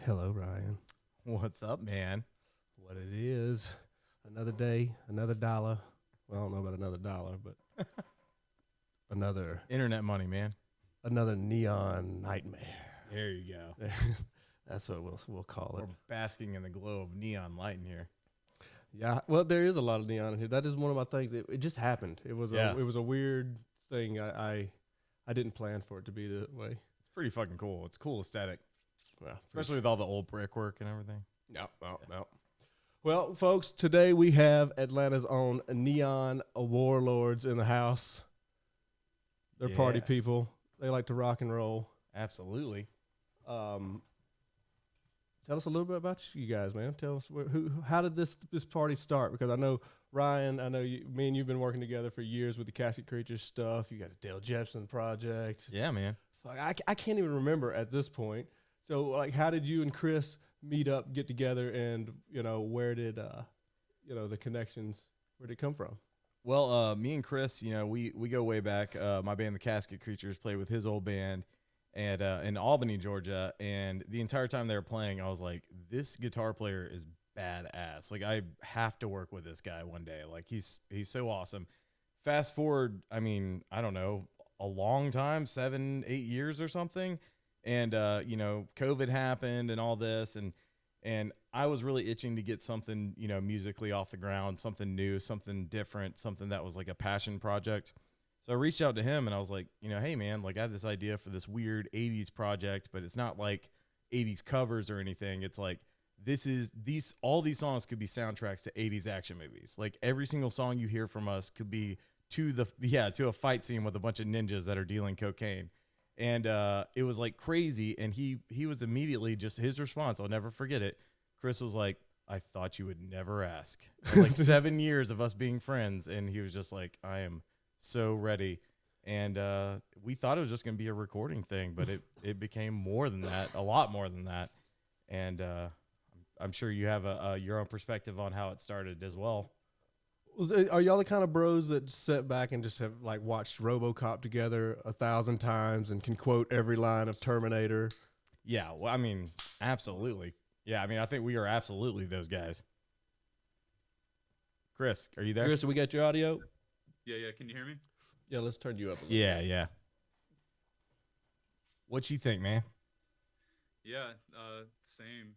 Hello, Ryan. What's up, man? What it is, another day, another dollar. Well, I don't know about another dollar, but another Internet money, man. neon nightmare. There you go. That's what we'll call it. We're basking in the glow of neon light in here. Yeah, well, there is a lot of neon in here. That is one of my things. It just happened. It was a weird thing. I didn't plan for it to be that way. It's pretty fucking cool. It's cool aesthetic, Well, especially with all the old brickwork and everything. No. Well, folks, today we have Atlanta's own Neon Warlords in the house. They're party people. They like to rock and roll. Absolutely. Tell us a little bit about you guys, man. Tell us how did this party start? Because I know Ryan, me and you've been working together for years with the Casket Creatures stuff. You got the Dale Jepson project. Yeah, man. Fuck, I can't even remember at this point. So, like, how did you and Chris meet up, get together, and where did the connections? Where did it come from? Well, me and Chris, we go way back. My band, the Casket Creatures, played with his old band, and in Albany, Georgia. And the entire time they were playing, I was like, this guitar player is badass. Like, I have to work with this guy one day. Like, he's so awesome. Fast forward, I don't know, a long time, 7-8 years or something. And, COVID happened and all this. And I was really itching to get something, musically off the ground, something new, something different, something that was like a passion project. So I reached out to him and I was like, hey, man, like I have this idea for this weird 80s project, but it's not like 80s covers or anything. It's like all these songs could be soundtracks to 80s action movies. Like every single song you hear from us could be to a fight scene with a bunch of ninjas that are dealing cocaine. And it was like crazy. And he was immediately just his response. I'll never forget it. Chris was like, I thought you would never ask. Like 7 years of us being friends. And he was just like, I am so ready. And we thought it was just going to be a recording thing, but it became more than that, a lot more than that. And I'm sure you have your own perspective on how it started as well. Are y'all the kind of bros that sit back and just have like watched RoboCop together 1,000 times and can quote every line of Terminator? Yeah, well, absolutely. Yeah, I think we are absolutely those guys. Chris, are you there? Chris, we got your audio? Yeah. Can you hear me? Yeah, let's turn you up a little bit. Yeah. What you think, man? Yeah, same.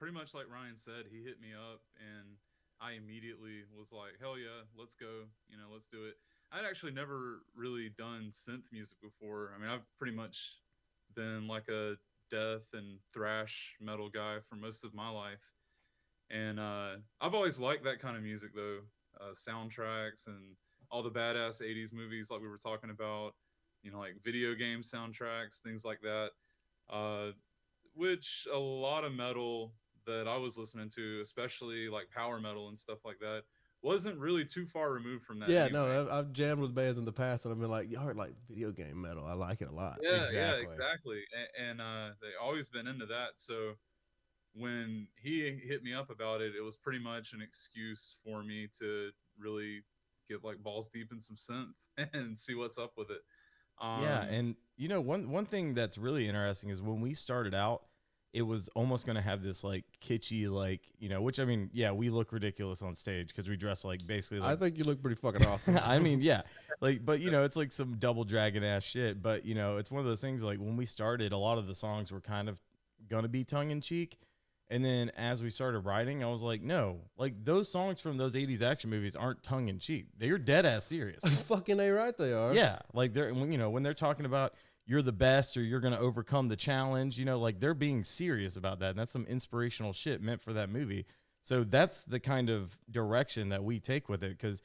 Pretty much like Ryan said, he hit me up and I immediately was like, hell yeah, let's go. Let's do it. I'd actually never really done synth music before. I've pretty much been like a death and thrash metal guy for most of my life. And I've always liked that kind of music, though. Soundtracks and all the badass 80s movies like we were talking about, like video game soundtracks, things like that. Which a lot of metal that I was listening to, especially like power metal and stuff like that, wasn't really too far removed from that. Yeah, anyway. no, I've jammed with bands in the past and I've been like, you heard like video game metal. I like it a lot. Yeah, exactly. And they always been into that. So when he hit me up about it, it was pretty much an excuse for me to really get like balls deep in some synth and see what's up with it. Yeah, and one thing that's really interesting is when we started out, it was almost going to have this like kitschy, like, which we look ridiculous on stage because we dress like basically like, I think you look pretty fucking awesome. Yeah, like, but it's like some double dragon ass shit. But it's one of those things like when we started, a lot of the songs were kind of going to be tongue in cheek. And then as we started writing, I was like, no, like those songs from those 80s action movies aren't tongue in cheek. They're dead ass serious. Fucking A right they are. Yeah. Like they're, when they're talking about you're the best or you're going to overcome the challenge, like they're being serious about that. And that's some inspirational shit meant for that movie. So that's the kind of direction that we take with it. Cause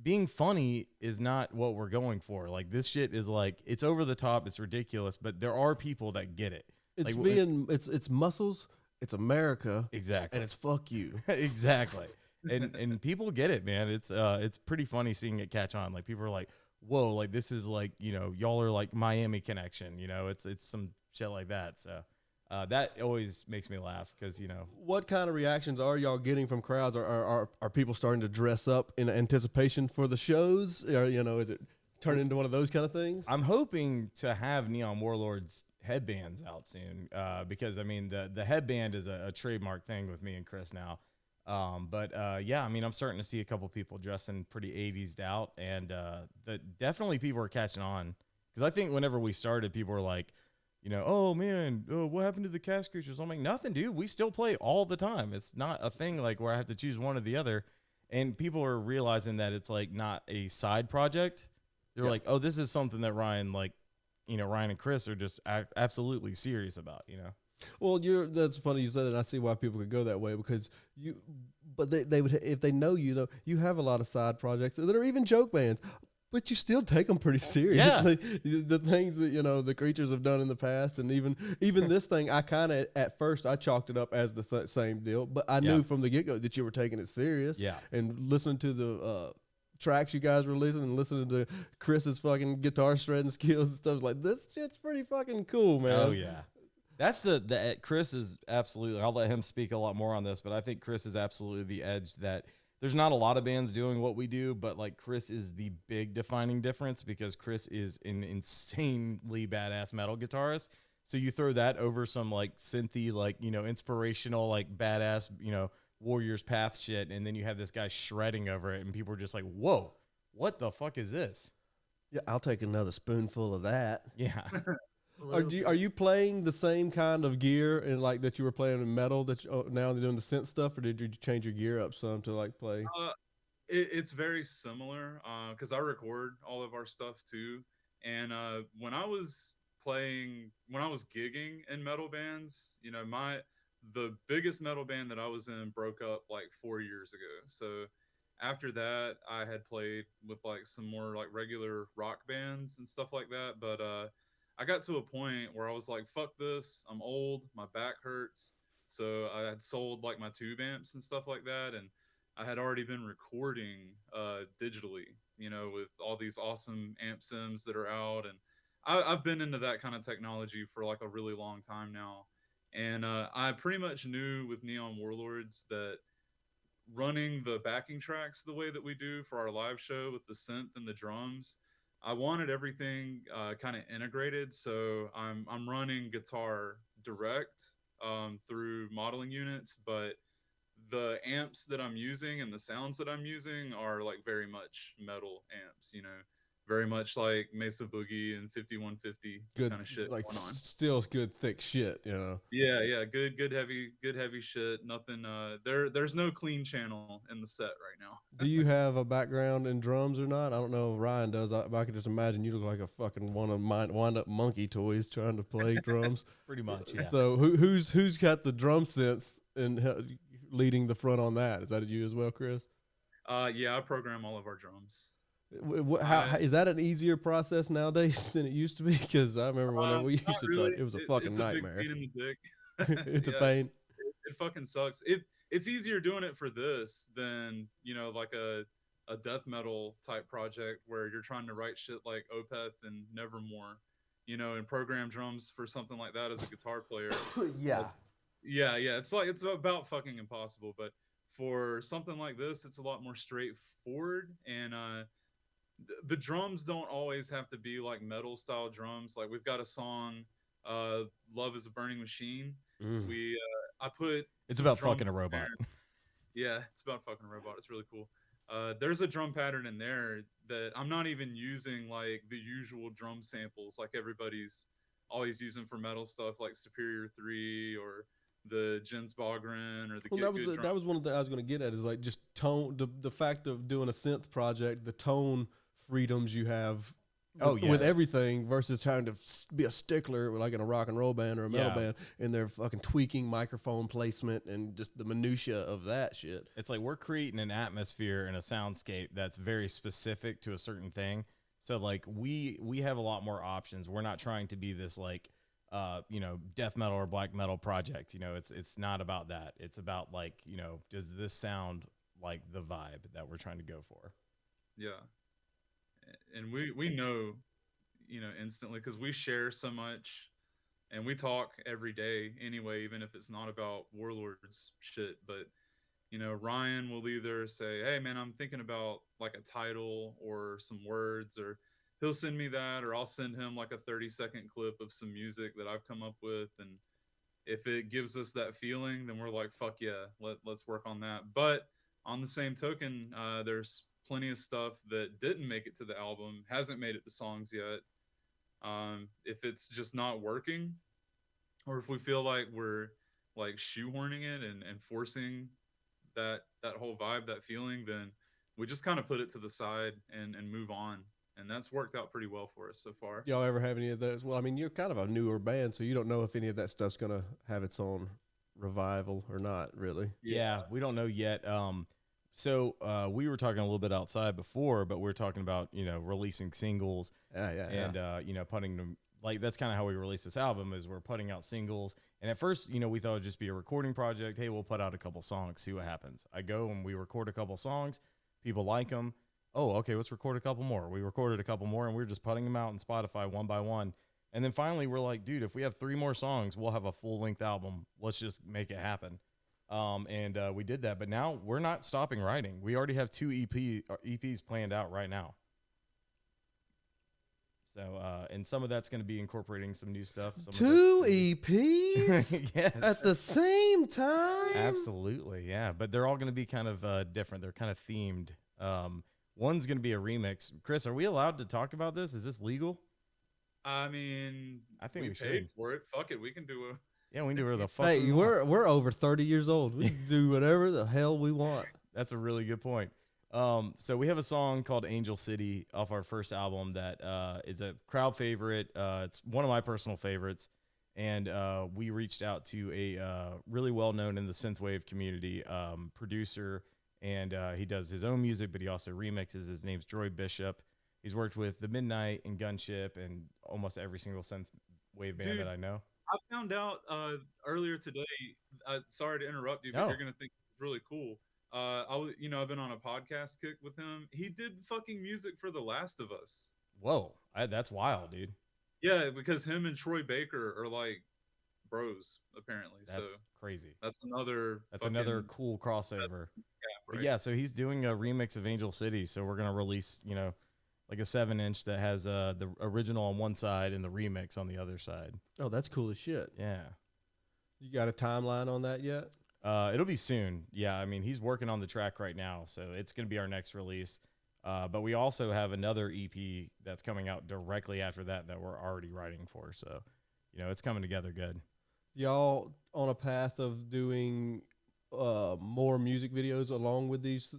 being funny is not what we're going for. Like this shit is like, it's over the top. It's ridiculous, but there are people that get it. It's like, it's muscles. It's America. Exactly. And it's fuck you. Exactly. And people get it, man. It's pretty funny seeing it catch on. Like people are like, whoa, like this is like, y'all are like Miami Connection, it's some shit like that. So that always makes me laugh because, What kind of reactions are y'all getting from crowds? Are people starting to dress up in anticipation for the shows? Or, is it turn into one of those kind of things? I'm hoping to have Neon Warlords headbands out soon, because I mean the headband is a trademark thing with me and Chris now. But yeah, I mean I'm starting to see a couple people dressing pretty 80s out, and definitely people are catching on, because I think whenever we started, people were like, oh man, oh, what happened to the cast creatures? I'm like, nothing, dude. We still play all the time. It's not a thing like where I have to choose one or the other. And people are realizing that it's like not a side project. They're like, oh, this is something that Ryan, like, Ryan and Chris are just absolutely serious about. Well, that's funny you said it. And I see why people could go that way, because but they would, if they know you though, you have a lot of side projects that are even joke bands. But you still take them pretty seriously. Yeah. The things that the creatures have done in the past, and even this thing, I kind of at first I chalked it up as the same deal, but I knew from the get go that you were taking it serious. Yeah. And listening to the tracks you guys were listening, and listening to Chris's fucking guitar shredding skills and stuff, like this shit's pretty fucking cool, man. Oh yeah. That's the Chris is absolutely. I'll let him speak a lot more on this, but I think Chris is absolutely the edge that. There's not a lot of bands doing what we do, but like Chris is the big defining difference, because Chris is an insanely badass metal guitarist. So you throw that over some like synthy, like, inspirational, like badass, Warriors Path shit. And then you have this guy shredding over it, and people are just like, whoa, what the fuck is this? Yeah, I'll take another spoonful of that. Yeah. Are you playing the same kind of gear and like that you were playing in metal that now they're doing the synth stuff, or did you change your gear up some to like play? It's very similar because I record all of our stuff too. And when I was gigging in metal bands, the biggest metal band that I was in broke up like 4 years ago. So after that, I had played with like some more like regular rock bands and stuff like that. But I got to a point where I was like, fuck this. I'm old. My back hurts. So I had sold like my tube amps and stuff like that. And I had already been recording digitally, with all these awesome amp sims that are out. And I've been into that kind of technology for like a really long time now. And I pretty much knew with Neon Warlords that running the backing tracks the way that we do for our live show with the synth and the drums, I wanted everything kind of integrated. So I'm running guitar direct through modeling units, but the amps that I'm using and the sounds that I'm using are like very much metal amps, very much like Mesa Boogie and 5150 Good kind of shit like going on. still good thick shit, Yeah, good heavy shit. Nothing there's no clean channel in the set right now. Do you have a background in drums or not? I don't know if Ryan does. But I could just imagine you look like a fucking one of mine wind up monkey toys trying to play drums. Pretty much, yeah. So who's got the drum sense and leading the front on that? Is that you as well, Chris? Yeah, I program all of our drums. How is that an easier process nowadays than it used to be? Because I remember whenever we used to try, it was a fucking nightmare. It's a big pain in the dick. It's a pain. It fucking sucks. It's easier doing it for this than like a death metal type project where you're trying to write shit like Opeth and Nevermore, and program drums for something like that as a guitar player. Yeah. It's about fucking impossible. But for something like this, it's a lot more straightforward. And the drums don't always have to be like metal style drums. Like we've got a song, "Love Is a Burning Machine." I put it's about fucking a robot. Yeah, it's about fucking a robot. It's really cool. There's a drum pattern in there that I'm not even using like the usual drum samples like everybody's always using for metal stuff like Superior 3 or the Jens Bogren or the that was one of the I was going to get at is like just tone, the fact of doing a synth project, the tone freedoms you have with everything versus trying to be a stickler like in a rock and roll band or a metal band, and they're fucking tweaking microphone placement and just the minutia of that shit. It's like we're creating an atmosphere and a soundscape that's very specific to a certain thing. So like we have a lot more options. We're not trying to be this like death metal or black metal project. It's not about that. It's about like, does this sound like the vibe that we're trying to go for? Yeah. And we know, instantly, because we share so much and we talk every day anyway, even if it's not about Warlords shit. But, Ryan will either say, hey, man, I'm thinking about like a title or some words, or he'll send me that, or I'll send him like a 30-second clip of some music that I've come up with, and if it gives us that feeling, then we're like, fuck yeah, let's work on that. But on the same token, there's plenty of stuff that didn't make it to the album, hasn't made it to songs yet. If it's just not working, or if we feel like we're like shoehorning it and forcing that whole vibe, that feeling, then we just kind of put it to the side and move on. And that's worked out pretty well for us so far. Y'all ever have any of those? Well, I mean, you're kind of a newer band, so you don't know if any of that stuff's gonna have its own revival or not, really. Yeah, we don't know yet. So we were talking a little bit outside before, but we're talking about, you know, releasing singles and you know, putting them, like, that's kind of how we release this album, is we're putting out singles. And at first, you know, we thought it'd just be a recording project. Hey, we'll put out a couple songs, see what happens. I go and we record a couple songs, people like them. Oh, okay, let's record a couple more. We recorded a couple more, and we're just putting them out on Spotify one by one. And then finally, we're like, dude, if we have 3 more songs, we'll have a full-length album. Let's just make it happen. And we did that. But now we're not stopping writing. We already have 2 EPs planned out right now. So, and some of that's going to be incorporating some new stuff. Some 2 EPs yes. at the same time? Absolutely, yeah. But they're all going to be kind of different. They're kind of themed. One's going to be a remix. Chris, are we allowed to talk about this? Is this legal? I mean, I think we paid should. for it. Fuck it, we can do it. Yeah, we can do whatever the fuck. Hey, we're over 30 years old. We can do whatever the hell we want. That's a really good point. So we have a song called Angel City off our first album that is a crowd favorite. It's one of my personal favorites. And we reached out to a really well-known in the synthwave community producer, and he does his own music, but he also remixes. His name's Droy Bishop. He's worked with The Midnight and Gunship and almost every single synthwave band that I know. I found out earlier today. Sorry to interrupt you, but you're gonna think it's really cool. I've been on a podcast kick with him. He did fucking music for The Last of Us. Whoa, that's wild, dude. Yeah, because him and Troy Baker are like bros, apparently. That's crazy. That's another cool crossover. But yeah, so he's doing a remix of Angel City. So we're gonna release, you know, like a 7-inch that has the original on one side and the remix on the other side. Oh, that's cool as shit. Yeah. You got a timeline on that yet? It'll be soon. Yeah, I mean, he's working on the track right now, so it's going to be our next release. But we also have another EP that's coming out directly after that we're already writing for. So, you know, it's coming together good. Y'all on a path of doing more music videos along with these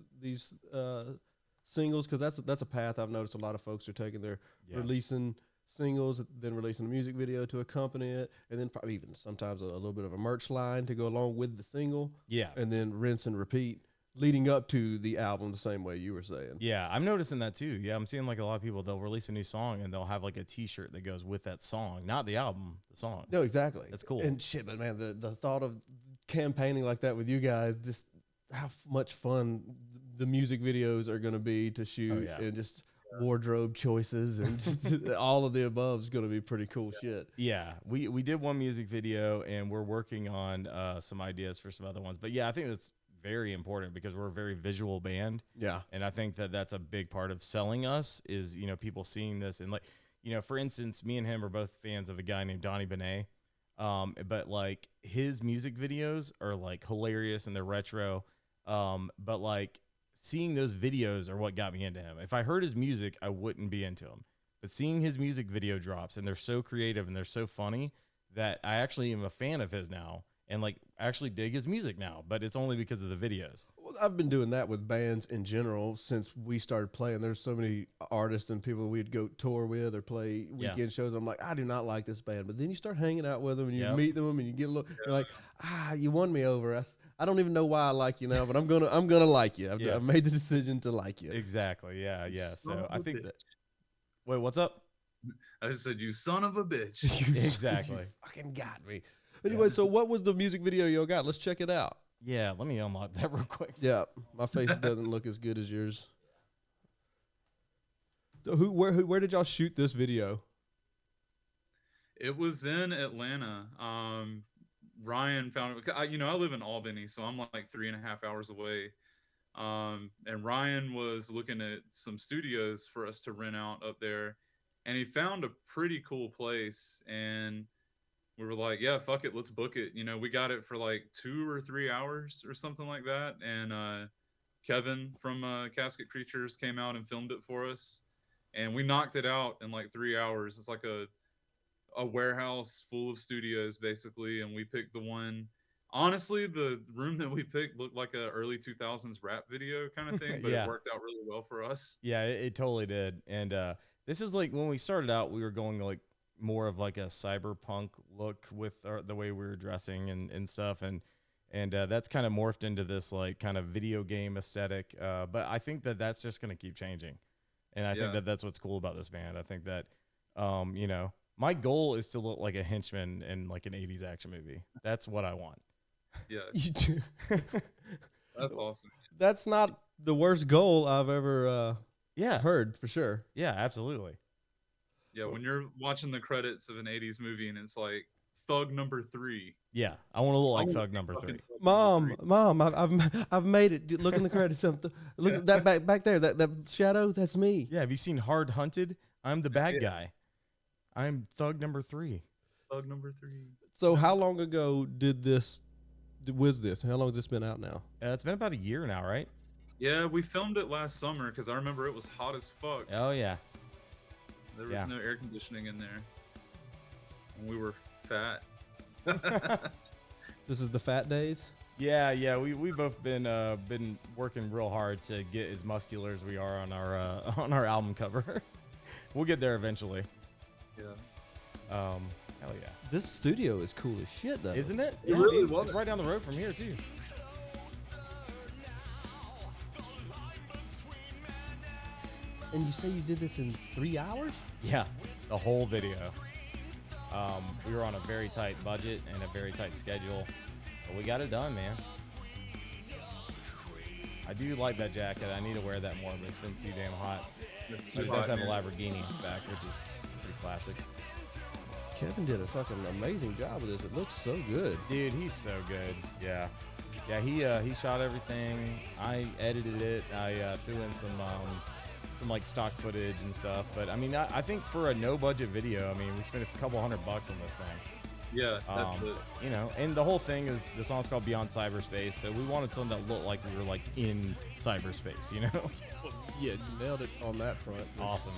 singles? Because that's a path I've noticed a lot of folks are taking. They're releasing singles, then releasing a music video to accompany it, and then probably even sometimes a little bit of a merch line to go along with the single. Yeah. And then rinse and repeat leading up to the album the same way you were saying. Yeah, I'm noticing that too. Yeah, I'm seeing like a lot of people, they'll release a new song and they'll have like a t-shirt that goes with that song. Not the album, the song. No, exactly. That's cool. And shit, but man, the thought of campaigning like that with you guys, just how much fun the music videos are going to be to shoot, and just wardrobe choices and just all of the above is going to be pretty cool shit. Yeah, we did one music video and we're working on some ideas for some other ones. But yeah, I think that's very important because we're a very visual band. Yeah. And I think that that's a big part of selling us is, you know, people seeing this. And like, you know, for instance, me and him are both fans of a guy named Donnie Benet. But like his music videos are like hilarious and they're retro. But like seeing those videos are what got me into him. If I heard his music, I wouldn't be into him. But seeing his music video drops and they're so creative and they're so funny that I actually am a fan of his now. And like actually dig his music now, but it's only because of the videos. Well, I've been doing that with bands in general since we started playing. There's so many artists and people we'd go tour with or play weekend shows. I'm like, I do not like this band, but then you start hanging out with them and you meet them and you get a little. You're like, you won me over. I don't even know why I like you now, but I'm gonna like you. I've made the decision to like you. Exactly. Yeah. Yeah. So I think that. Wait, what's up? I just said, you son of a bitch. Exactly. You fucking got me. Anyway, so what was the music video y'all got? Let's check it out. Yeah, let me unlock that real quick. Yeah, my face doesn't look as good as yours. So where did y'all shoot this video? It was in Atlanta. Ryan found it. I live in Albany, so I'm like 3.5 hours away. And Ryan was looking at some studios for us to rent out up there. and he found a pretty cool place, and we were like, yeah, fuck it, let's book it. You know, we got it for like 2 or 3 hours or something like that, and Kevin from Casket Creatures came out and filmed it for us, and we knocked it out in like 3 hours. It's like a warehouse full of studios basically, and we picked the one. Honestly, the room that we picked looked like a early 2000s rap video kind of thing, but it Yeah. worked out really well for us. Yeah, it totally did. And this is like when we started out, we were going like more of like a cyberpunk look with the way we were dressing and stuff. And that's kind of morphed into this like kind of video game aesthetic. But I think that that's just going to keep changing. And I think that that's what's cool about this band. I think that, you know, my goal is to look like a henchman in like an 80s action movie. That's what I want. Yeah, You do. that's awesome. That's not the worst goal I've ever Yeah. heard, for sure. Yeah, absolutely. Yeah, when you're watching the credits of an 80s movie and it's like Thug number 3. Yeah. I want to look like I Thug wanna number be 3. fucking Thug number Mom, I've made it. Look in the credits. Something. Look at that back there. That shadow. That's me. Yeah. Have you seen Hard Hunted? I'm the bad guy. I'm Thug number 3. Thug number 3. So how long ago was this? How long has this been out now? It's been about a year now, right? Yeah, we filmed it last summer because I remember it was hot as fuck. Oh, yeah. There was Yeah. no air conditioning in there, and we were fat. This is the fat days. Yeah. We both been working real hard to get as muscular as we are on our album cover. We'll get there eventually. Yeah. Hell yeah. This studio is cool as shit, though. Isn't it? It really dude. was. It's right down the road from here too. And you say you did this in 3 hours? Yeah, the whole video. We were on a very tight budget and a very tight schedule, but we got it done, man. I do like that jacket. I need to wear that more, but it's been too damn hot. It's It too does hot, have a man. Lamborghini in the back, which is pretty classic. Kevin did a fucking amazing job with this. It looks so good. Dude, he's so good. Yeah. He shot everything. I edited it. I threw in some like stock footage and stuff. But I mean, I think for a no budget video, I mean, we spent a couple $100 on this thing. Yeah, that's it. You know, and the whole thing is the song's called Beyond Cyberspace, so we wanted something that looked like we were like in cyberspace, you know? Yeah, you nailed it on that front. Awesome.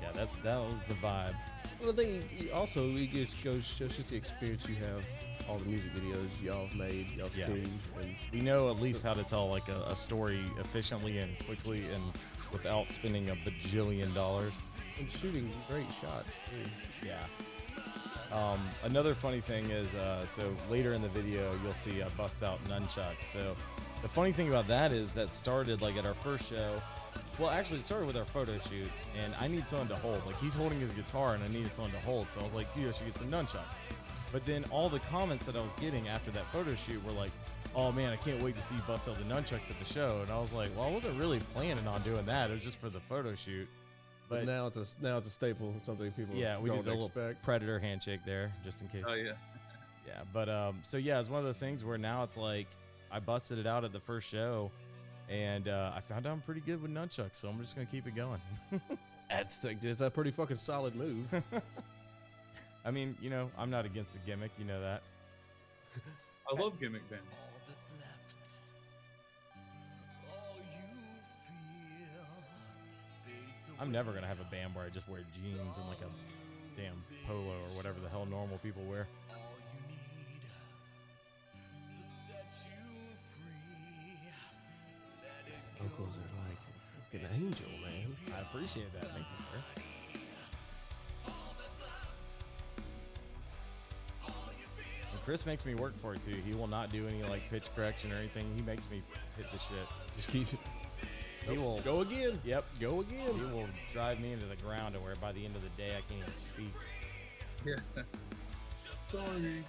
Yeah, that was the vibe. Well, the thing also, it just goes shows just the experience you have, all the music videos y'all have made, y'all's Yeah. team, and We know at least how to tell like a story efficiently and quickly and without spending a bajillion dollars. and shooting great shots too. Yeah. Another funny thing is, so later in the video, you'll see bust out nunchucks. So the funny thing about that is that started like at our first show. Well, actually, it started with our photo shoot, and I need someone to hold. Like, he's holding his guitar, and I needed someone to hold. So I was like, dude, I should get some nunchucks. But then all the comments that I was getting after that photo shoot were like, oh man, I can't wait to see you bust out the nunchucks at the show. And I was like, well, I wasn't really planning on doing that. It was just for the photo shoot. But now it's a staple, something people Yeah, we did don't the little expect. predator handshake there, just in case. Oh yeah. Yeah, but so yeah, it's one of those things where now it's like I busted it out at the first show, and I found out I'm pretty good with nunchucks, so I'm just gonna keep it going. It's a pretty fucking solid move. I mean, you know, I'm not against the gimmick, you know that. I love gimmick bands. I'm never gonna have a band where I just wear jeans and like a damn polo or whatever the hell normal people wear. Vocals are like fucking angel, man. I appreciate that. Thank you, sir. And Chris makes me work for it too. He will not do any like pitch correction or anything. He makes me hit the shit. Just keep it. He will Go again. Yep. Go again. He will drive me into the ground to where by the end of the day I can't even speak. Yeah. Sorry.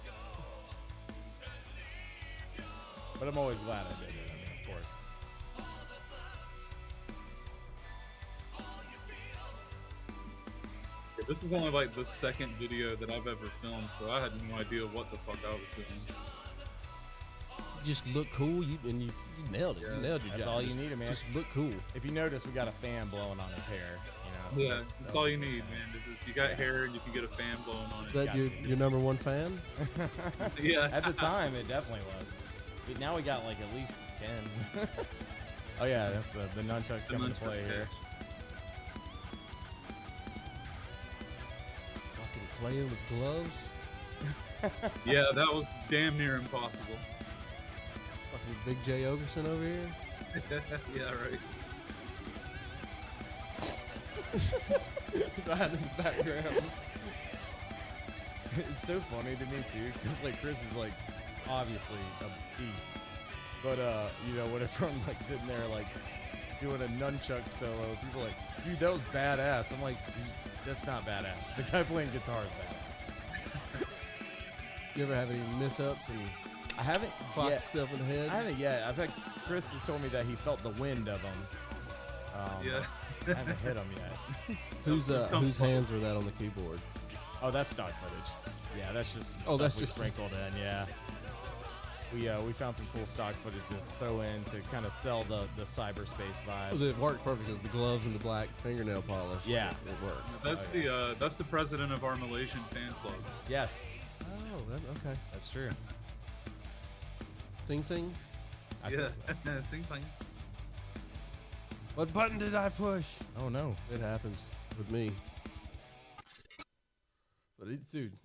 But I'm always glad I did it. I mean, of course. Yeah, this is only like the second video that I've ever filmed, so I had no idea what the fuck I was doing. just look cool. You nailed it. Yeah, You nailed your that's job. all you Just- need, man. Just look cool. If you notice, we got a fan blowing on his hair. You know, Yeah, that's all you need, man. If you got hair, you can get a fan blowing on it. Is that got your, to. your number one fan? Yeah. At the time, it definitely was. But now we got like at least 10. Oh yeah, that's the nunchucks The coming to nunchuck play here. Fucking playing with gloves. Yeah, that was damn near impossible. Fucking Big J Ogerson over here. Yeah, right. Behind in the background. It's so funny to me too, because like Chris is like obviously a beast, but you know, whenever I'm like sitting there like doing a nunchuck solo, people are like, dude, that was badass. I'm like, that's not badass. The guy playing guitar is badass. You ever have any mishaps and I haven't clock yet. yourself in the head? I haven't yet. I've had Chris has told me that he felt the wind of them. Yeah. I haven't hit him yet. Whose hands are that on the keyboard? Oh, that's stock footage. Yeah, that's just Oh, stuff that's we just- sprinkled in. Yeah, we found some cool stock footage to throw in to kind of sell the cyberspace vibe. It worked perfect because the gloves and the black fingernail polish. Yeah. it worked. That's the president of our Malaysian fan club. Yes, Oh, okay. that's true. Sing Sing. I Yeah. think so. Sing sing. What button did I push? Oh no. It happens with me. But dude,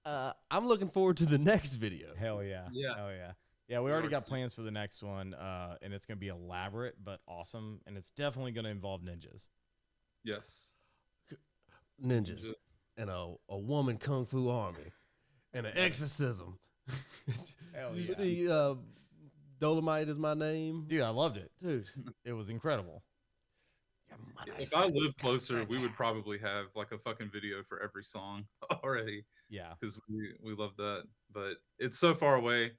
I'm looking forward to the next video. Hell yeah. Yeah. Hell yeah. Yeah, we already got plans for the next one, and it's gonna be elaborate but awesome, and it's definitely gonna involve ninjas. Yes. Ninjas and a woman kung fu army and an exorcism. Hell Did you yeah. see Dolomite is my name? Dude, I loved it. Dude. It was incredible. If I lived closer, we would probably have like a fucking video for every song already, Yeah. because we love that. But it's so far away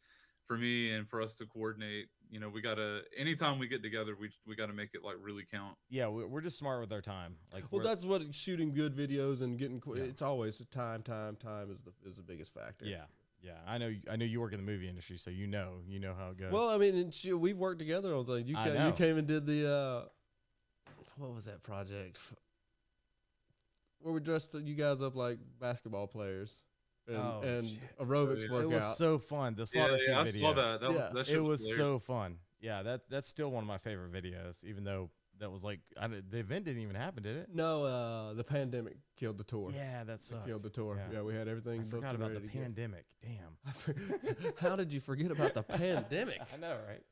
for me and for us to coordinate. You know, we gotta anytime we get together, we gotta make it like really count. Yeah, we're just smart with our time. Like, Well, we're- that's what shooting good videos and getting. Yeah. It's always time. Time is the biggest factor. yeah, yeah. I know you work in the movie industry, so you know how it goes. Well, I mean, we've worked together on things. You I came, know. you came and did the what was that project where we dressed you guys up like basketball players and shit. aerobics Yeah. it workout. was so fun. The Yeah, Slaughter Kid I video. saw that. Yeah. That shit It was hilarious. so fun. Yeah, that's still one of my favorite videos. Even though that was like the event didn't even happen, did it? No, the pandemic killed the tour. Yeah, that sucked. Killed the tour. Yeah. Yeah, we had everything. I booked forgot and about the ready to go. pandemic. Damn. How did you forget about the pandemic? I know, right?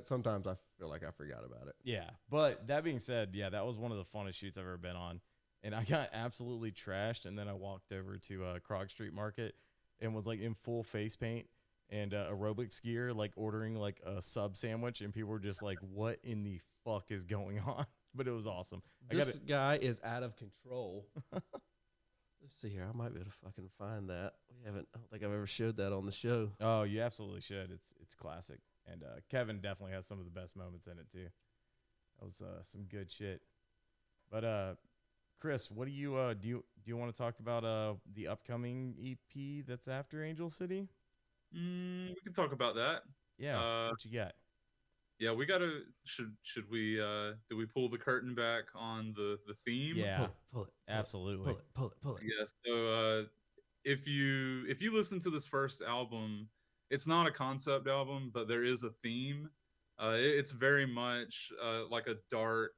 Sometimes I feel like I forgot about it. Yeah, but that being said, yeah, that was one of the funnest shoots I've ever been on, and I got absolutely trashed. And then I walked over to Krog Street Market and was like in full face paint and aerobics gear, like ordering like a sub sandwich, and people were just like, "What in the fuck is going on?" But it was awesome. This guy is out of control. Let's see here. I might be able to fucking find that. I don't think I've ever showed that on the show. Oh, you absolutely should. It's classic, and Kevin definitely has some of the best moments in it too. That was some good shit. But Chris, what do you want to talk about the upcoming EP that's after Angel City? We can talk about that. Yeah, what you got? Yeah, we gotta. Should we? Do we pull the curtain back on the theme? Yeah, Pull it. absolutely. Pull it. Yeah. So if you listen to this first album, it's not a concept album, but there is a theme. It's very much like a dark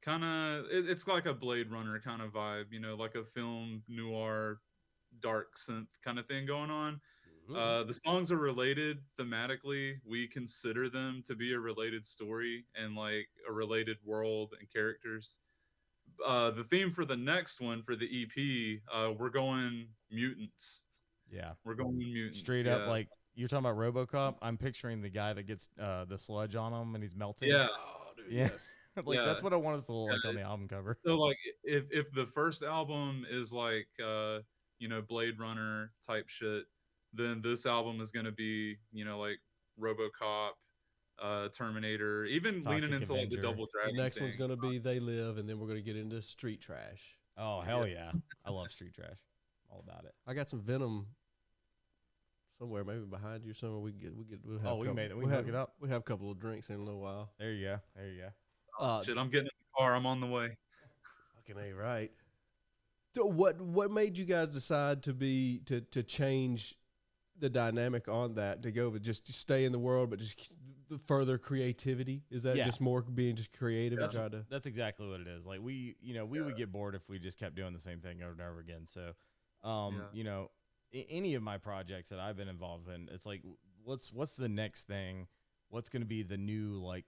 kind of. It's like a Blade Runner kind of vibe, you know, like a film noir, dark synth kind of thing going on. The songs are related thematically. We consider them to be a related story and like a related world and characters. The theme for the next one for the EP, we're going mutants. Yeah, We're going mutants. straight yeah. up like you're talking about RoboCop. I'm picturing the guy that gets the sludge on him and he's melting. Yeah. Oh, dude, Yeah. yes. Like Yeah. that's what I want us to look like on the album cover. So like if the first album is like you know, Blade Runner type shit, then this album is gonna be, you know, like RoboCop, Terminator, even Toxic leaning into like the Avenger. Double The Dragon. next one's thing. gonna be They Live, and then we're gonna get into street trash. Oh hell yeah, I love street trash. all about it. I got some Venom somewhere, maybe behind you somewhere. We'll have We made it. We can hook it up. We'll have a couple of drinks in a little while. There you go. There you go. Shit, I'm getting in the car. I'm on the way. Fucking A, right. So what made you guys decide to change the dynamic on that, to go with just to stay in the world, but just further creativity? Is that just more being just creative? That's exactly what it is. Like we would get bored if we just kept doing the same thing over and over again. So, you know, any of my projects that I've been involved in, it's like, what's the next thing? What's going to be the new like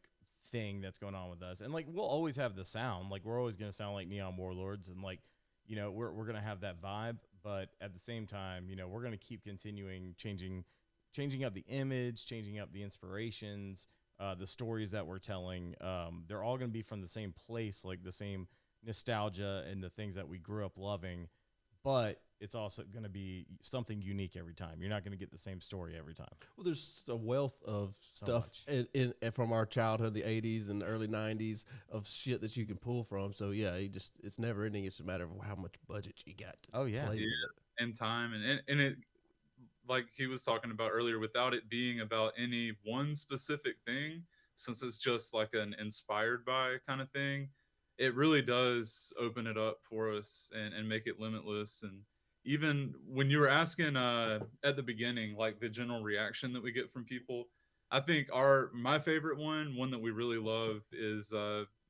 thing that's going on with us? And like, we'll always have the sound. Like we're always going to sound like Neon Warlords, and like, you know, we're going to have that vibe. But at the same time, you know, we're going to keep continuing changing up the image, changing up the inspirations, the stories that we're telling. They're all going to be from the same place, like the same nostalgia and the things that we grew up loving. But it's also going to be something unique every time. You're not going to get the same story every time. Well, there's a wealth of stuff in from our childhood, the 80s and the early 90s, of shit that you can pull from. So, yeah, it's never ending. It's a matter of how much budget you got to play with it. And time. And it, like he was talking about earlier, without it being about any one specific thing, since it's just like an inspired by kind of thing, it really does open it up for us and make it limitless. And even when you were asking at the beginning, like the general reaction that we get from people, I think my favorite one that we really love is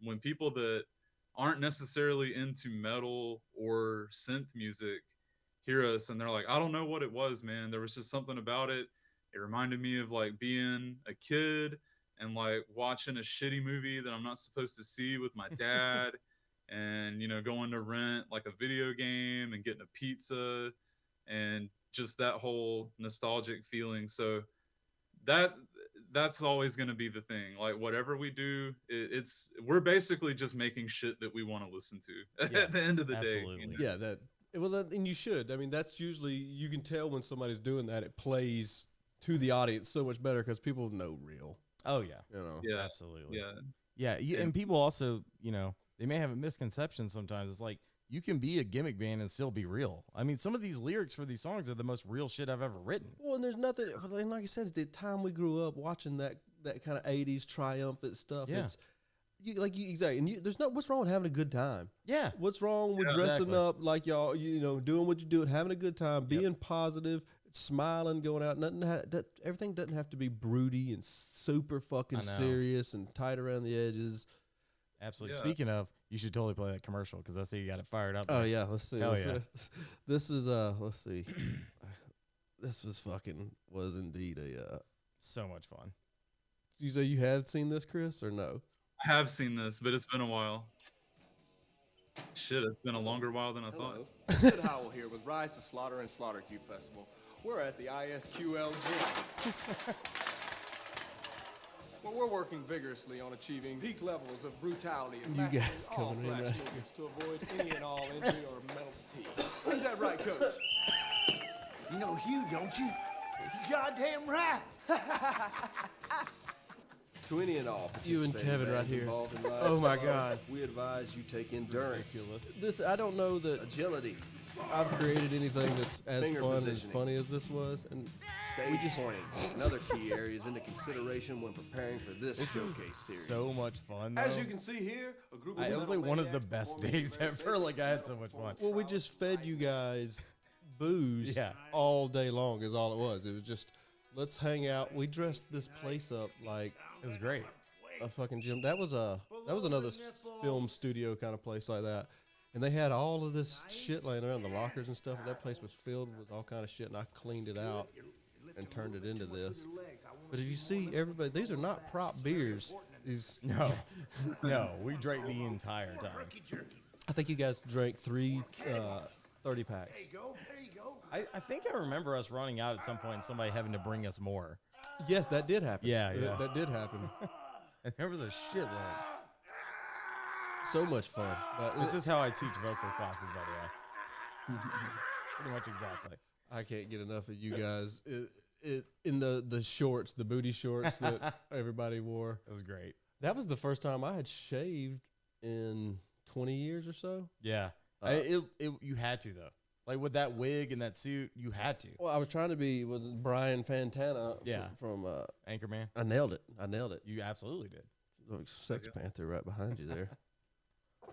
when people that aren't necessarily into metal or synth music hear us and they're like, I don't know what it was, man. There was just something about it. It reminded me of like being a kid and like watching a shitty movie that I'm not supposed to see with my dad, and, you know, going to rent like a video game and getting a pizza, and just that whole nostalgic feeling. So that's always going to be the thing. Like whatever we do, we're basically just making shit that we want to listen to at the end of the day. You know? Yeah, and you should. I mean, that's usually, you can tell when somebody's doing that. It plays to the audience so much better because people know real. Oh yeah, you know, yeah, absolutely, yeah. And people also, you know, they may have a misconception sometimes. It's like, you can be a gimmick band and still be real. I mean, some of these lyrics for these songs are the most real shit I've ever written. Well, and there's nothing, like I said, at the time we grew up watching that kind of 80s triumphant stuff. Yeah. It's exactly. And there's what's wrong with having a good time? Yeah. What's wrong with dressing up like y'all, you know, doing what you do, having a good time, being positive, smiling, going out. Everything doesn't have to be broody and super fucking serious and tight around the edges. Absolutely. Yeah. Speaking of, you should totally play that commercial because I see you got it fired up. Oh yeah, let's see. This is let's see. This was indeed a so much fun. You say you had seen this, Chris, or no? I have seen this, but it's been a while. Shit, it's been a longer while than I thought. Sid Howell here with Rise to Slaughter and Slaughter Cube Festival. We're at the ISQL gym. Well, we're working vigorously on achieving peak levels of brutality and you guys coming in right movements to avoid any and all injury or mental fatigue. Ain't that right, Coach? You know Hugh, don't you? You goddamn right. To any and all you and Kevin right here. Oh my God! We advise you take endurance. This I don't know that agility. I've created anything that's as fun as funny as this was, and stage pointing. Another key area is into consideration when preparing for this showcase series. So much fun. Though. As you can see here, a group of it was like one of the best days ever. Like I had so much fun. Well, we just fed you guys booze all day long. Is all it was. It was just, let's hang out. We dressed this place up like it was great. A fucking gym. That was another film studio kind of place like that. And they had all of this shit laying around, the lockers and stuff. And that place was filled with all kind of shit, and I cleaned it out and turned it into this. But if you see everybody, these are not prop beers. No, we drank the entire time. I think you guys drank 3 30 packs. There you go. I think I remember us running out at some point and somebody having to bring us more. Yes, that did happen. Yeah. That did happen. And there was a shitload. So much fun. But this is how I teach vocal classes, by the way. Pretty much exactly. I can't get enough of you guys. In the shorts, the booty shorts that everybody wore. It was great. That was the first time I had shaved in 20 years or so. Yeah. You had to, though. Like with that wig and that suit, you had to. Well, I was trying to be with Brian Fantana. Yeah. From Anchorman. I nailed it. I nailed it. You absolutely did. Look, Sex Panther right behind you there. Oh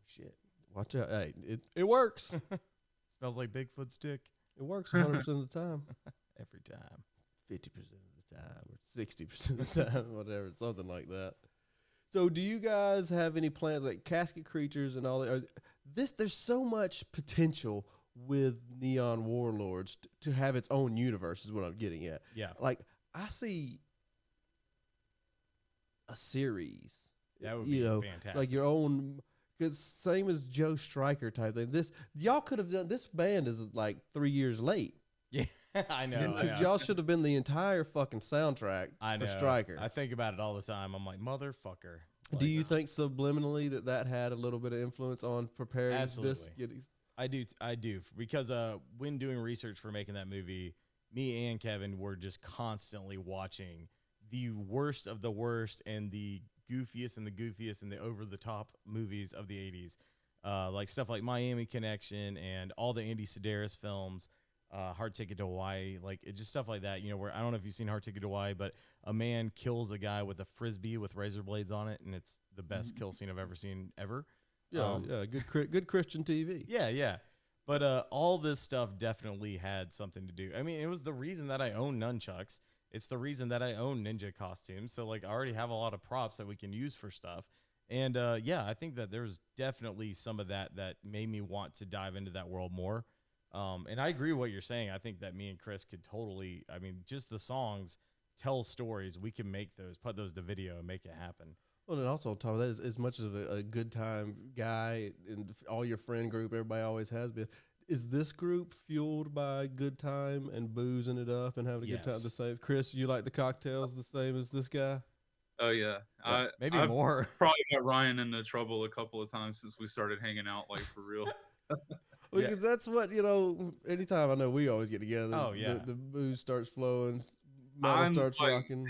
shit! Watch out! Hey, it works. Smells like Bigfoot's dick It works 100% of the time. every time. 50% of the time, or 60% of the time, whatever, something like that. So, do you guys have any plans, like Casket Creatures and all that? There's so much potential with Neon Warlords to have its own universe, is what I'm getting at. Yeah. Like, I see a series. That would be fantastic. Like your own, because same as Joe Stryker type thing. Y'all could have done. This band is like 3 years late. Yeah, I know. Because y'all should have been the entire fucking soundtrack for Stryker. I think about it all the time. I'm like, motherfucker. Do you think subliminally that had a little bit of influence on preparing Absolutely. this? I do. Because when doing research for making that movie, me and Kevin were just constantly watching the worst of the worst and the goofiest and the over-the-top movies of the 80s. Like stuff like Miami Connection and all the Andy Sedaris films, Hard Ticket to Hawaii, like it just stuff like that, where I don't know if you've seen Hard Ticket to Hawaii, but a man kills a guy with a Frisbee with razor blades on it, and it's the best kill scene I've ever seen ever. Yeah, good Christian TV. Yeah. But all this stuff definitely had something to do. I mean, it was the reason that I own nunchucks. It's the reason that I own ninja costumes. So, like, I already have a lot of props that we can use for stuff. And, yeah, I think that there's definitely some of that made me want to dive into that world more. And I agree with what you're saying. I think that me and Chris could totally, I mean, just the songs tell stories. We can make those, put those to video and make it happen. Well, and also on top of that, as much as a good time guy and all your friend group, everybody always has been. Is this group fueled by good time and boozing it up and having a good time the same? Chris, you like the cocktails the same as this guy? Oh yeah, maybe more. Probably got Ryan into trouble a couple of times since we started hanging out, like for real. Well, because that's what, anytime I know we always get together. Oh, yeah. The booze starts flowing, metal starts rocking.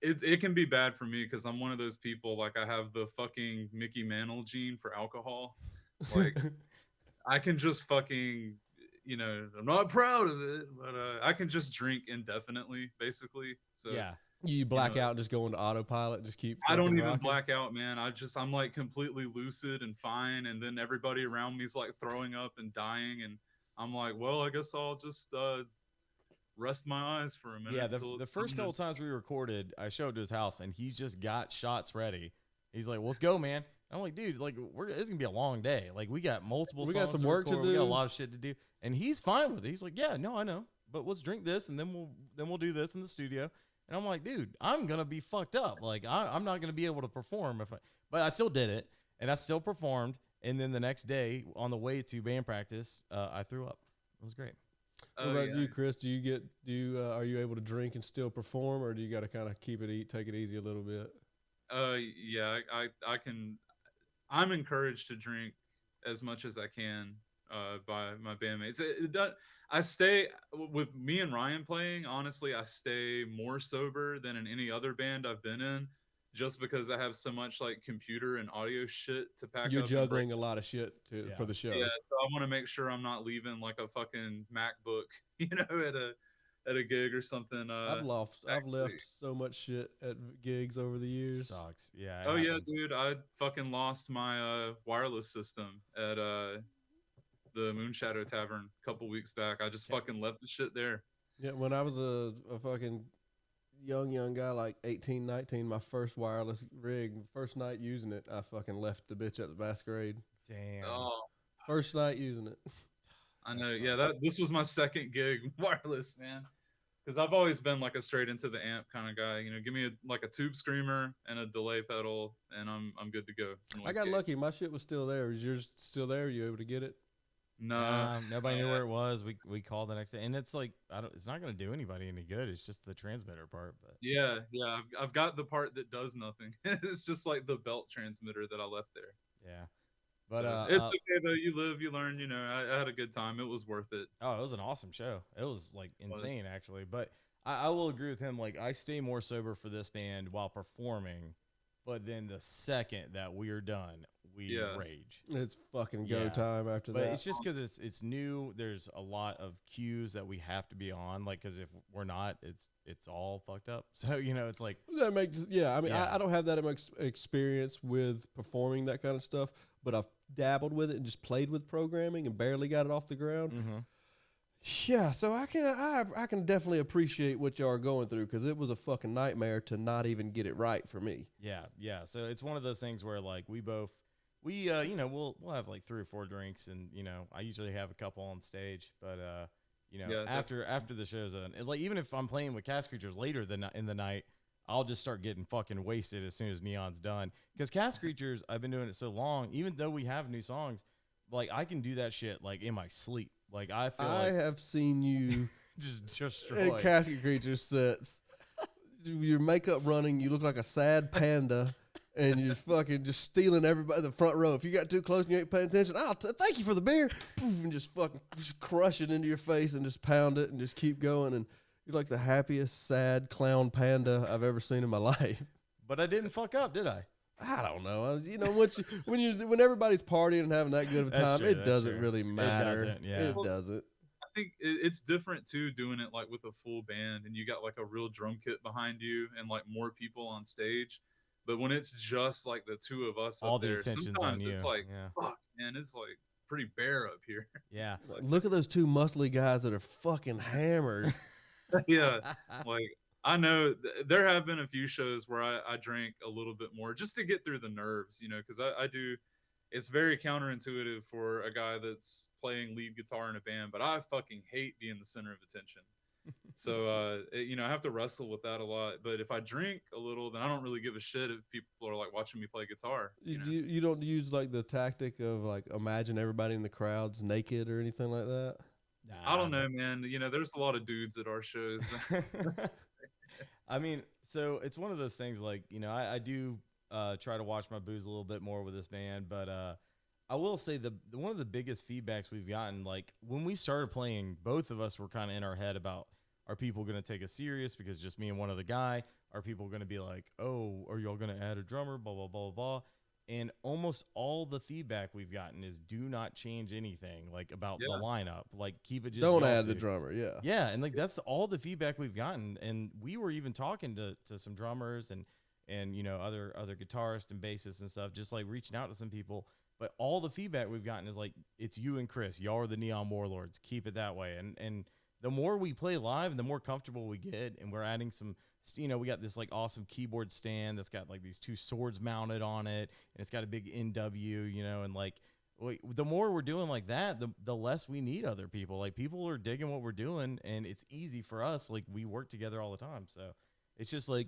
It can be bad for me because I'm one of those people, like I have the fucking Mickey Mantle gene for alcohol. Like I can just fucking, I'm not proud of it, but I can just drink indefinitely, basically. So yeah. You black out and just go into autopilot, just keep. I don't even rocking. black out, man. I'm like completely lucid and fine, and then everybody around me is like throwing up and dying, and I'm like, well, I guess I'll just rest my eyes for a minute. Yeah, the first couple times we recorded, I showed to his house, and he's just got shots ready. He's like, well, let's go, man. I'm like, dude, like, it's gonna be a long day. Like, we got multiple. We songs got some work to do. We got a lot of shit to do, and he's fine with it. He's like, yeah, no, I know, but let's drink this, and then we'll do this in the studio. And I'm like, dude, I'm gonna be fucked up. Like, I'm not gonna be able to perform but I still did it, and I still performed. And then the next day, on the way to band practice, I threw up. It was great. What about you, Chris? Are you able to drink and still perform, or do you got to kind of take it easy a little bit? Yeah, I can. I'm encouraged to drink as much as I can by my bandmates. I stay with me and Ryan playing. Honestly, I stay more sober than in any other band I've been in, just because I have so much like computer and audio shit to pack. You're juggling a lot of shit for the show. Yeah, so I want to make sure I'm not leaving like a fucking MacBook, at a gig or something. I've left so much shit at gigs over the years. Sucks. Yeah. Oh yeah, dude. I fucking lost my wireless system at the Moonshadow Tavern a couple weeks back. I just fucking left the shit there. Yeah, when I was a fucking young guy, like 18, 19, my first wireless rig, first night using it, I fucking left the bitch at the Masquerade. Damn. Oh. First night using it. I know. Yeah, this was my second gig wireless, man. Because I've always been like a straight into the amp kind of guy. Give me a tube screamer and a delay pedal, and I'm good to go. I got lucky. My shit was still there. Was yours still there? Were you able to get it? No, nobody knew where it was. We called the next day, and it's like it's not going to do anybody any good. It's just the transmitter part. But yeah, I've got the part that does nothing. It's just like the belt transmitter that I left there. Yeah, but it's okay though. You live, you learn. I had a good time. It was worth it. Oh, it was an awesome show. It was like insane actually. But I will agree with him. Like, I stay more sober for this band while performing. But then the second that we're done, we rage. It's fucking go Yeah. time after But that. it's just because it's new. There's a lot of cues that we have to be on. Like, because if we're not, it's all fucked up. So it's like That makes I mean, Yeah. I don't have that much experience with performing that kind of stuff, but I've dabbled with it and just played with programming and barely got it off the ground. Yeah, so I can definitely appreciate what y'all are going through, because it was a fucking nightmare to not even get it right for me. yeah. So it's one of those things where like we'll have like 3 or 4 drinks, and I usually have a couple on stage, but after the show's done, and like even if I'm playing with Cast Creatures later in the night, I'll just start getting fucking wasted as soon as Neon's done. Because Cast Creatures, I've been doing it so long, even though we have new songs, like I can do that shit like in my sleep. Like I feel I have seen you just in destroy. Casket Creature sets. Your makeup running, you look like a sad panda, and you're fucking just stealing everybody in the front row. If you got too close and you ain't paying attention, thank you for the beer, poof, and just fucking just crush it into your face and just pound it and just keep going. And you're like the happiest sad clown panda I've ever seen in my life. But I didn't fuck up, did I? I don't know. When everybody's partying and having that good of a That's time, true, it that's doesn't true. really matter. doesn't, yeah. It doesn't. I think it's different too doing it like with a full band and you got like a real drum kit behind you and like more people on stage. But when it's just like the two of us All up the there, attention's sometimes on it's you, like, yeah. fuck, man, it's like pretty bare up here. Yeah. Look at those 2 muscly guys that are fucking hammered. Yeah, like I know there have been a few shows where I drank a little bit more just to get through the nerves, because I do. It's very counterintuitive for a guy that's playing lead guitar in a band, but I fucking hate being the center of attention. So, I have to wrestle with that a lot. But if I drink a little, then I don't really give a shit if people are like watching me play guitar. You don't use like the tactic of like imagine everybody in the crowd's naked or anything like that? I don't know, man. There's a lot of dudes at our shows. I mean, so it's one of those things like, I do try to watch my booze a little bit more with this band, but I will say one of the biggest feedbacks we've gotten, like when we started playing, both of us were kind of in our head about, are people going to take us serious because just me and one other guy? Are people going to be like, oh, are y'all going to add a drummer, blah, blah, blah, blah. And almost all the feedback we've gotten is do not change anything like about the lineup. Like keep it just don't add the drummer. Yeah. Yeah. And like that's all the feedback we've gotten. And we were even talking to some drummers and other guitarists and bassists and stuff, just like reaching out to some people. But all the feedback we've gotten is like, it's you and Chris. Y'all are the Neon Warlords. Keep it that way. And the more we play live, the more comfortable we get. And we're adding some, we got this like awesome keyboard stand that's got like these 2 swords mounted on it, and it's got a big NW, and like the more we're doing like that, the less we need other people. Like people are digging what we're doing, and it's easy for us. Like we work together all the time, so it's just like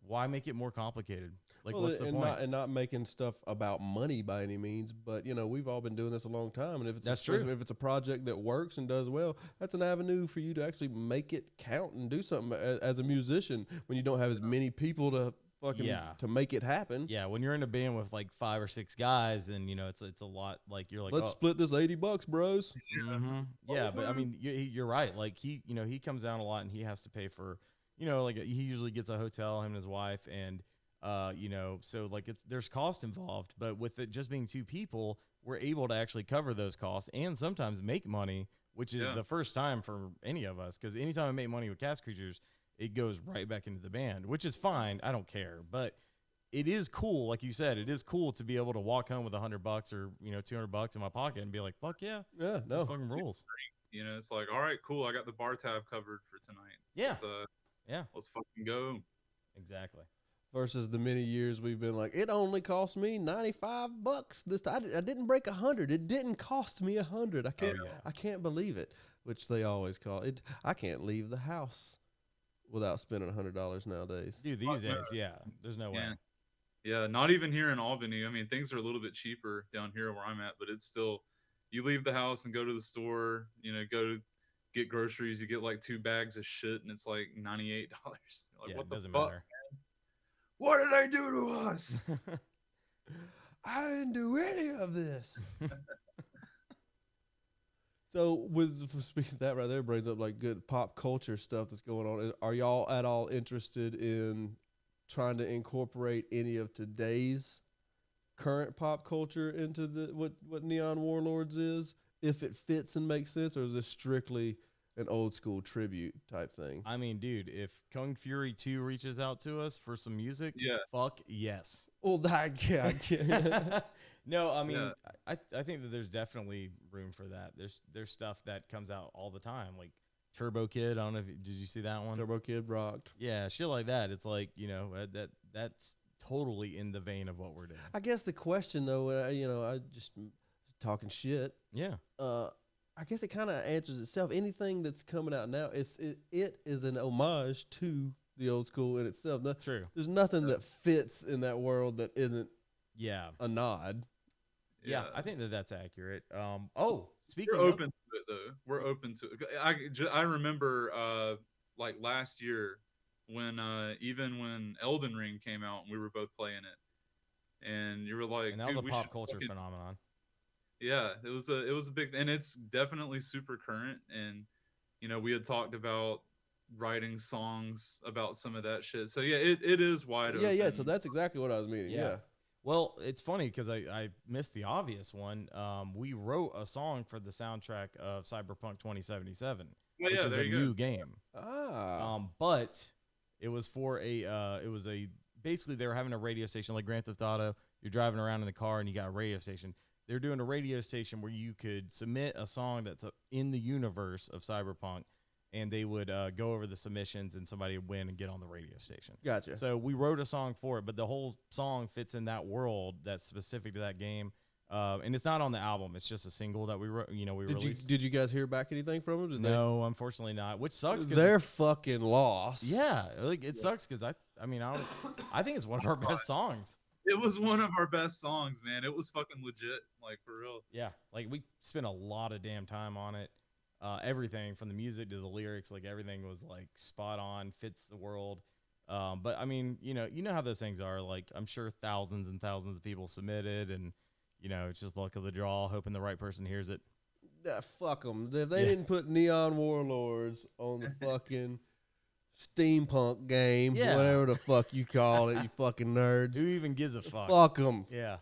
why make it more complicated? Like what's the point? Not making stuff about money by any means, but we've all been doing this a long time, and if it's That's true. If it's a project that works and does well, that's an avenue for you to actually make it count and do something as a musician when you don't have as many people to fucking to make it happen. Yeah, when you're in a band with like 5 or 6 guys, and it's a lot. Like you're like, let's split this $80, bros. Mm-hmm. Yeah, but I mean, you're right. Like he comes down a lot, and he has to pay for, like he usually gets a hotel, him and his wife, and so like there's cost involved. But with it just being 2 people, we're able to actually cover those costs and sometimes make money, which is the first time for any of us. Because anytime I make money with Cast Creatures, it goes right back into the band, which is fine. I don't care, but it is cool. Like you said, it is cool to be able to walk home with $100 or $200 in my pocket and be like, "Fuck yeah, no, fucking rules." It's like, all right, cool. I got the bar tab covered for tonight. Yeah, Let's fucking go. Exactly. Versus the many years we've been like, it only cost me $95. I didn't break 100. It didn't cost me 100. I can't believe it. Which they always call it. I can't leave the house without spending $100 nowadays. Dude, these days, there's no way. Yeah, not even here in Albany. I mean, things are a little bit cheaper down here where I'm at, but it's still, you leave the house and go to the store, go to get groceries, you get like 2 bags of shit, and it's like $98. Like, what it the doesn't fuck, matter. man? What did I do to us? I didn't do any of this. So, speaking of that right there, brings up like good pop culture stuff that's going on. Are y'all at all interested in trying to incorporate any of today's current pop culture into the what Neon Warlords is, if it fits and makes sense, or is this strictly an old school tribute type thing? I mean, dude, if Kung Fury 2 reaches out to us for some music, fuck yes. Well, yeah. No, I mean, I think that there's definitely room for that. There's stuff that comes out all the time, like Turbo Kid. I don't know did you see that one? Turbo Kid rocked. Yeah, shit like that. It's like, that's totally in the vein of what we're doing. I guess the question though, I just talking shit. Yeah. I guess it kind of answers itself. Anything that's coming out now, it is an homage to the old school in itself. True. There's nothing that fits in that world that isn't a nod. Yeah, I think that's accurate. Speaking We're open to it, though. We're open to it. I remember, like last year, when even when Elden Ring came out and we were both playing it, and you were like, and that was a pop culture phenomenon. Yeah, it was a big, and it's definitely super current. And we had talked about writing songs about some of that shit. So yeah, it is wide open. Yeah. So that's exactly what I was meaning. Yeah. Well, it's funny because I missed the obvious one. We wrote a song for the soundtrack of Cyberpunk 2077, which is a new game. But it was for basically they were having a radio station like Grand Theft Auto. You're driving around in the car and you got a radio station. They're doing a radio station where you could submit a song that's in the universe of Cyberpunk, and they would go over the submissions, and somebody would win and get on the radio station. Gotcha. So we wrote a song for it, but the whole song fits in that world that's specific to that game. And it's not on the album. It's just a single that we wrote. We released. Did you guys hear back anything from them? No, unfortunately not. Which sucks. They're fucking lost. Yeah, like it sucks because I think it's one of our best songs. It was one of our best songs, man. It was fucking legit, like for real. Yeah, like we spent a lot of damn time on it. Everything from the music to the lyrics, like everything was like spot on, fits the world. But I mean, you know how those things are. Like I'm sure thousands and thousands of people submitted, and it's just luck of the draw, hoping the right person hears it. Yeah, fuck them. They didn't put Neon Warlords on the fucking steampunk game, whatever the fuck you call it, you fucking nerds. Who even gives a fuck? Fuck them. Yeah.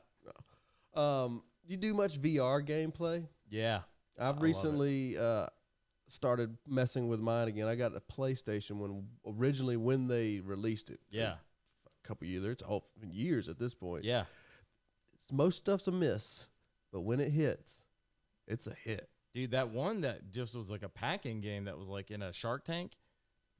You do much VR gameplay? Yeah. I've recently started messing with mine again. I got a PlayStation when they released it. Yeah. A couple years. It's all years at this point. Yeah. Most stuff's a miss, but when it hits, it's a hit. Dude, that one that just was like a packing game that was like in a Shark Tank,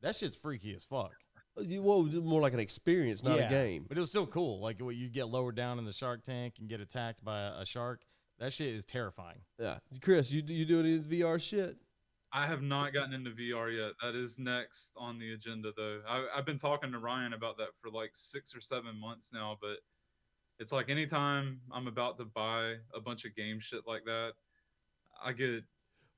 that shit's freaky as fuck. Well, more like an experience, not a game. But it was still cool. Like you get lowered down in the Shark Tank and get attacked by a shark. That shit is terrifying. Yeah. Chris, you do any VR shit? I have not gotten into VR yet. That is next on the agenda, though. I've been talking to Ryan about that for like 6 or 7 months now, but it's like anytime I'm about to buy a bunch of game shit like that, I get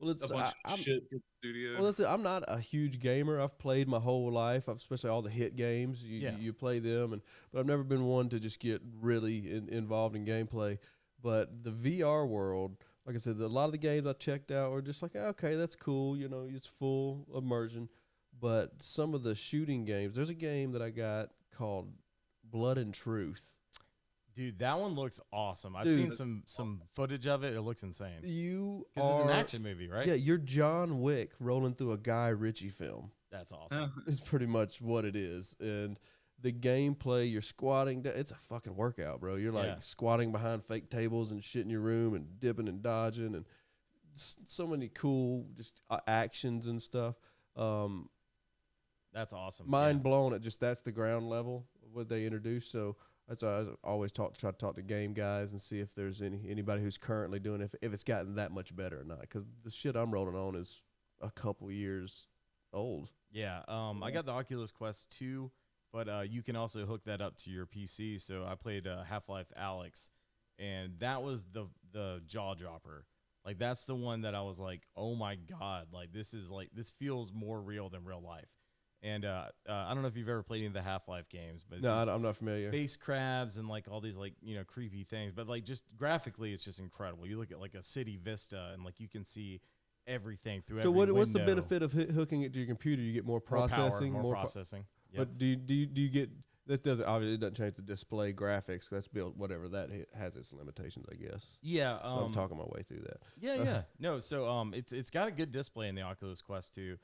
a bunch of shit for the studio. Well, I'm not a huge gamer. I've played my whole life, especially all the hit games. You play them, but I've never been one to just get really involved in gameplay. But the VR world, like I said, a lot of the games I checked out were just like, okay, that's cool. It's full immersion. But some of the shooting games, there's a game that I got called Blood and Truth. Dude, that one looks awesome. I've seen some footage of it. It looks insane. It's an action movie, right? Yeah, you're John Wick rolling through a Guy Ritchie film. That's awesome. It's pretty much what it is. And the gameplay, you're squatting. It's a fucking workout, bro. You're like squatting behind fake tables and shit in your room and dipping and dodging and so many cool just actions and stuff. That's awesome. Mind blown at just that's the ground level of what they introduced. So that's why I always try to talk to game guys and see if there's anybody who's currently doing it, if it's gotten that much better or not. Because the shit I'm rolling on is a couple years old. Yeah. I got the Oculus Quest 2. But you can also hook that up to your PC. So I played Half-Life Alyx, and that was the jaw dropper. Like that's the one that I was like, oh my god, like this feels more real than real life. And I don't know if you've ever played any of the Half-Life games, but no, I'm not familiar. Face crabs and like all these like creepy things, but like just graphically, it's just incredible. You look at like a city vista, and like you can see everything through. So what's the benefit of hooking it to your computer? You get more processing, more processing. Yep. But do you get This doesn't obviously it doesn't change the display graphics. That's built whatever that has its limitations, I guess. Yeah, So I'm talking my way through that. Yeah. No, so it's got a good display in the Oculus Quest 2.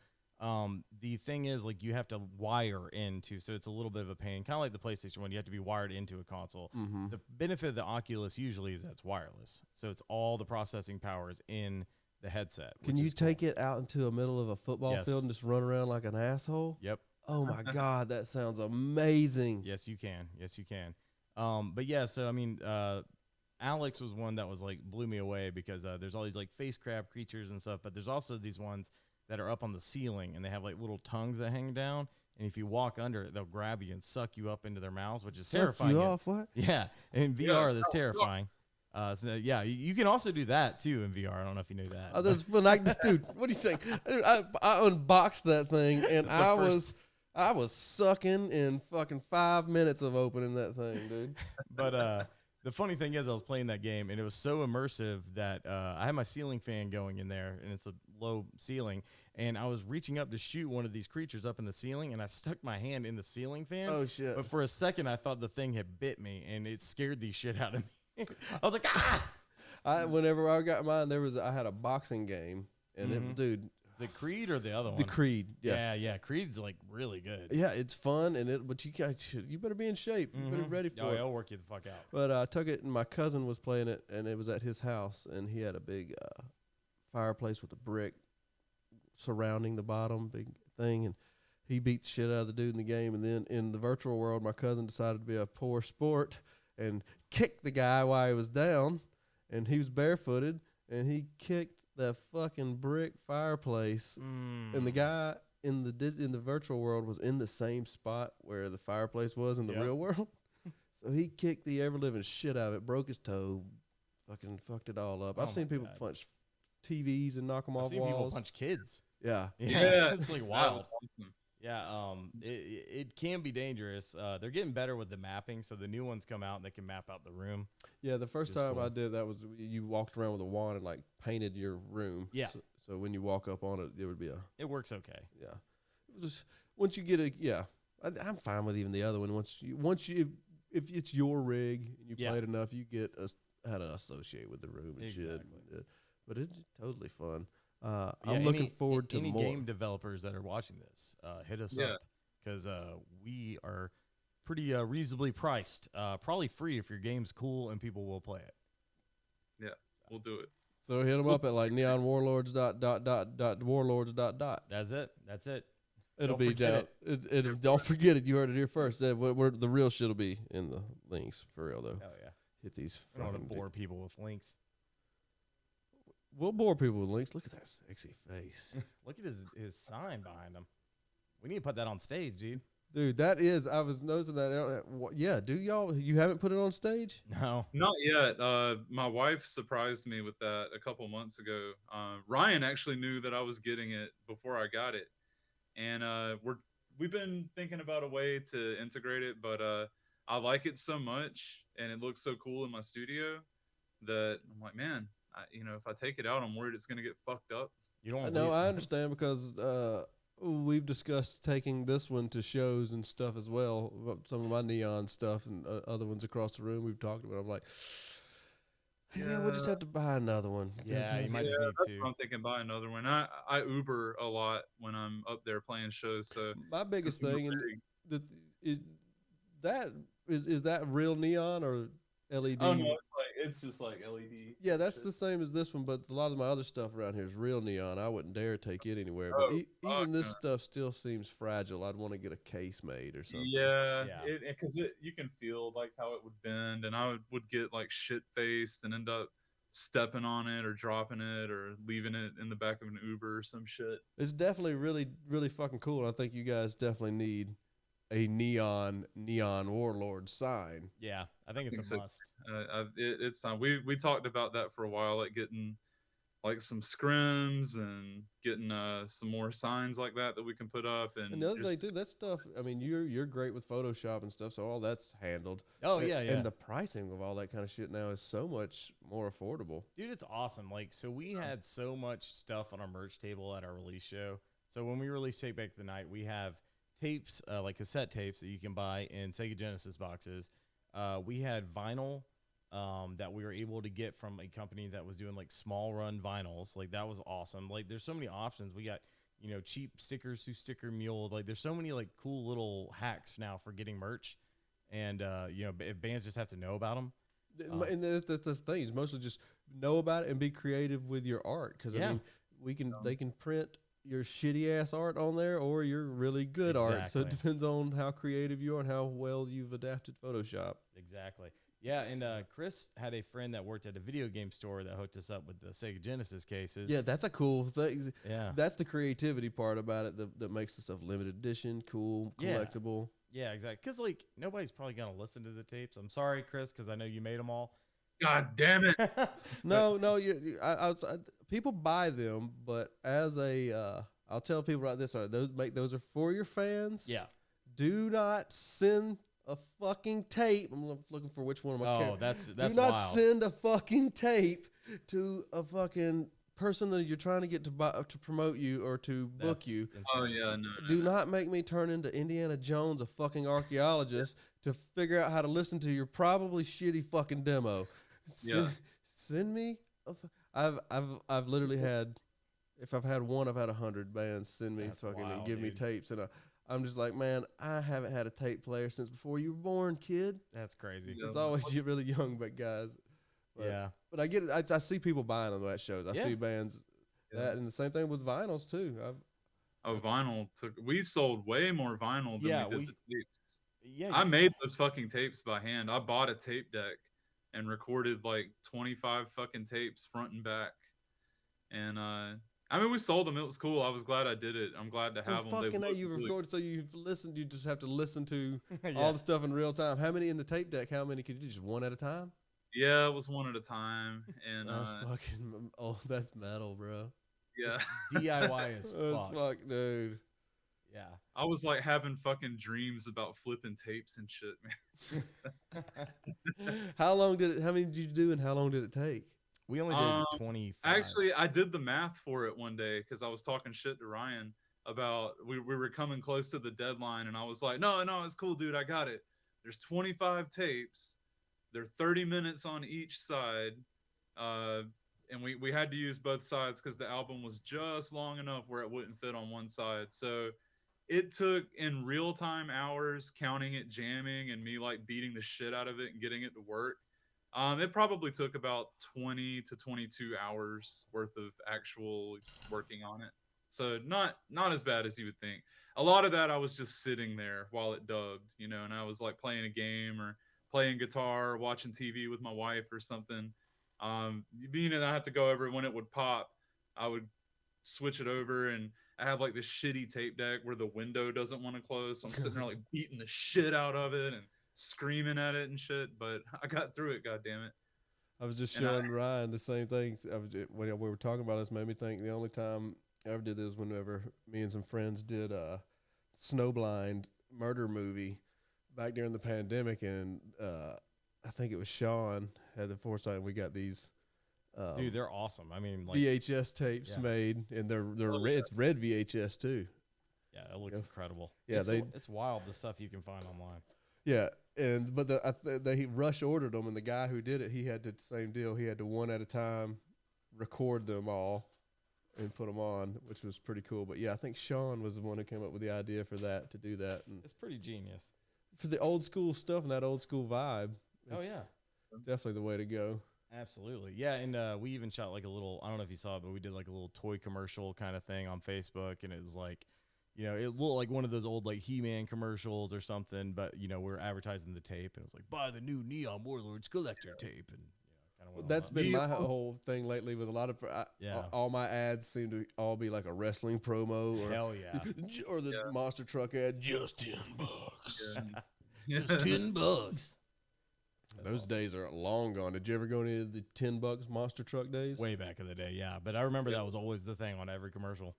The thing is, like, you have to wire into, so it's a little bit of a pain, kind of like the PlayStation 1. You have to be wired into a console. Mm-hmm. The benefit of the Oculus usually is that it's wireless, so it's all the processing power is in the headset. Can you take it out into the middle of a football field and just run around like an asshole? Yep. Oh my God, that sounds amazing. Yes, you can. Yes, you can. But yeah, so I mean, Alex was one that was like blew me away because there's all these like face crab creatures and stuff, but there's also these ones that are up on the ceiling and they have like little tongues that hang down. And if you walk under it, they'll grab you and suck you up into their mouths, which is terrifying. You off what? Yeah, in VR, that's terrifying. So yeah, you can also do that too in VR. I don't know if you knew that. Oh, that's fun. Dude, what do you think? I unboxed that thing and I was sucking in fucking 5 minutes of opening that thing, dude. But the funny thing is, I was playing that game, and it was so immersive that I had my ceiling fan going in there, and it's a low ceiling, and I was reaching up to shoot one of these creatures up in the ceiling, and I stuck my hand in the ceiling fan. Oh, shit. But for a second, I thought the thing had bit me, and it scared the shit out of me. I was like, ah! Whenever I got mine, I had a boxing game, and it, dude. The Creed or the other one? The Creed, yeah. Yeah, Creed's like really good. Yeah, it's fun, but you better be in shape. You better be ready for it. I'll work you the fuck out. But I took it, and my cousin was playing it, and it was at his house, and he had a big fireplace with a brick surrounding the bottom, big thing, and he beat the shit out of the dude in the game. And then in the virtual world, my cousin decided to be a poor sport and kicked the guy while he was down, and he was barefooted, and he kicked that fucking brick fireplace, and the guy in the virtual world was in the same spot where the fireplace was in the real world. So he kicked the ever living shit out of it, broke his toe, fucking fucked it all up. I've seen people punch TVs and knock them off I've seen walls. people punch kids. Yeah. It's like wild. Yeah, it can be dangerous. They're getting better with the mapping, so the new ones come out and they can map out the room. Yeah, the first time I did that was you walked around with a wand and like painted your room. Yeah. So when you walk up on it, it would be It works okay. Yeah. It was just, once you get I'm fine with even the other one. If it's your rig and you play it enough, you get how to associate with the room and shit. But it's totally fun. I'm looking forward to any more. game developers that are watching this. Hit us up because we are pretty reasonably priced. Probably free if your game's cool and people will play it. Yeah, we'll do it. So hit them up at like Neon Warlords warlords. That's it. That's it. It'll be down. Don't forget it. You heard it here first. The real shit will be in the links for real though. Hell yeah. Hit these. I don't want to bore people with links. We'll bore people with links. Look at that sexy face. Look at his sign behind him. We need to put that on stage, dude. Dude, that is. I was noticing that. Yeah, do y'all? You haven't put it on stage? No, not yet. My wife surprised me with that a couple months ago. Ryan actually knew that I was getting it before I got it, and we've been thinking about a way to integrate it. But I like it so much, and it looks so cool in my studio that I'm like, man. If I take it out, I'm worried it's going to get fucked up. You don't. No, I understand because we've discussed taking this one to shows and stuff as well. Some of my neon stuff and other ones across the room we've talked about. I'm like, yeah, we'll just have to buy another one. Yeah, you might just need that's to. what I'm thinking. Buy another one. I Uber a lot when I'm up there playing shows. So my biggest thing is that real neon or LED? Oh no, it's just like LED. Yeah, that's the same as this one, but a lot of my other stuff around here is real neon. I wouldn't dare take it anywhere. But even this stuff still seems fragile. I'd want to get a case made or something. Yeah, because you can feel like how it would bend, and I would get like shit faced and end up stepping on it or dropping it or leaving it in the back of an Uber or some shit. It's definitely really, really fucking cool. And I think you guys definitely need a neon Warlord sign. Yeah, I think it's a must. It's time. We talked about that for a while, like getting like some scrims and getting some more signs like that we can put up. And the other thing too, that stuff. I mean, you're great with Photoshop and stuff, so all that's handled. Oh yeah. And the pricing of all that kind of shit now is so much more affordable. Dude, it's awesome. Like, so we had so much stuff on our merch table at our release show. So when we release Take Back the Night, we have tapes, like cassette tapes that you can buy in Sega Genesis boxes. We had vinyl that we were able to get from a company that was doing like small run vinyls. Like that was awesome. Like there's so many options. We got, cheap stickers through Sticker Mule. Like there's so many like cool little hacks now for getting merch. And, bands just have to know about them. And that's the thing. It's mostly just know about it and be creative with your art. Because, I mean, they can print your shitty ass art on there or your really good art. So it depends on how creative you are and how well you've adapted Photoshop. Exactly. Yeah, and Chris had a friend that worked at a video game store that hooked us up with the Sega Genesis cases. Yeah, that's a cool thing. Yeah. That's the creativity part about it that makes the stuff limited edition, cool, collectible. Yeah, exactly. Because, like, nobody's probably going to listen to the tapes. I'm sorry, Chris, because I know you made them all. God damn it. No, people buy them, but as I'll tell people right this, those are for your fans. Yeah. Do not send a fucking tape. I'm looking for which one of my characters. That's Do not wild. send a fucking tape to a fucking person that you're trying to get to promote you or to book you. Oh yeah, no. Do not make me turn into Indiana Jones, a fucking archaeologist, to figure out how to listen to your probably shitty fucking demo. Send me. I've literally had, if I've had one, I've had 100 bands send me and give me tapes, and I'm just like, man, I haven't had a tape player since before you were born, kid. That's crazy. It's always you really young, but guys. But I get it. I see people buying them at shows. I see bands that, and the same thing with vinyls too. Vinyl we sold way more vinyl than we did the tapes. Yeah, I made those fucking tapes by hand. I bought a tape deck and recorded like 25 fucking tapes front and back. And I mean, we sold them. It was cool. I was glad I did it. I'm glad to have them. Fucking you recorded, so you've listened. You just have to listen to all the stuff in real time. How many in the tape deck? How many could you do? Just one at a time? Yeah, it was one at a time. And that's metal, bro. Yeah. DIY is fuck, dude. Yeah. I was like having fucking dreams about flipping tapes and shit, man. How many did you do and how long did it take? We only did 25. Actually, I did the math for it one day because I was talking shit to Ryan about we were coming close to the deadline, and I was like, no, it's cool, dude. I got it. There's 25 tapes. They're 30 minutes on each side. And we had to use both sides because the album was just long enough where it wouldn't fit on one side. So it took in real time hours counting it, jamming, and me like beating the shit out of it and getting it to work. It probably took about 20 to 22 hours worth of actual working on it. So not as bad as you would think. A lot of that I was just sitting there while it dubbed, and I was like playing a game or playing guitar or watching TV with my wife or something. Being that I have to go over when it would pop, I would switch it over, and I have like this shitty tape deck where the window doesn't want to close. So I'm sitting there like beating the shit out of it and screaming at it and shit, but I got through it. God damn it! I was just showing Ryan the same thing. When we were talking about this, made me think the only time I ever did this whenever me and some friends did a Snowblind murder movie back during the pandemic, and I think it was Sean had the foresight. We got these. Dude, they're awesome. I mean, like, VHS tapes made, and they're red. It's red VHS too. Yeah, it looks incredible. Yeah, it's wild the stuff you can find online. Yeah, but they rush ordered them, and the guy who did it, he had the same deal. He had to one at a time record them all and put them on, which was pretty cool. But yeah, I think Sean was the one who came up with the idea for that, to do that. And it's pretty genius for the old school stuff and that old school vibe. Oh yeah, definitely the way to go. Absolutely, yeah. And we even shot like a little, I don't know if you saw it, but we did like a little toy commercial kind of thing on Facebook, and it was like, it looked like one of those old like He-Man commercials or something, but we're advertising the tape, and it was like, buy the new Neon Warlords collector tape, and kind of that's been my whole thing lately with a lot of all my ads seem to all be like a wrestling promo or hell yeah, or the monster truck ad, just $10, just $10. Those awesome. Days are long gone. Did you ever go any of the $10 monster truck days? Way back in the day, yeah. But I remember that was always the thing on every commercial.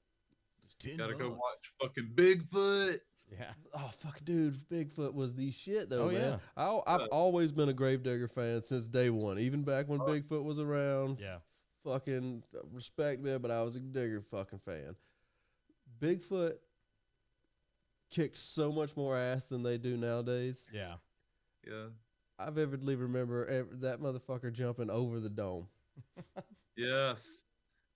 Just $10. Gotta go watch fucking Bigfoot. Yeah. Oh fuck, dude, Bigfoot was the shit though, man. Yeah. I've always been a Gravedigger fan since day one, even back when Bigfoot was around. Yeah. Fucking respect them, but I was a Digger fucking fan. Bigfoot kicked so much more ass than they do nowadays. Yeah. Yeah. I vividly remember that motherfucker jumping over the dome. Yes.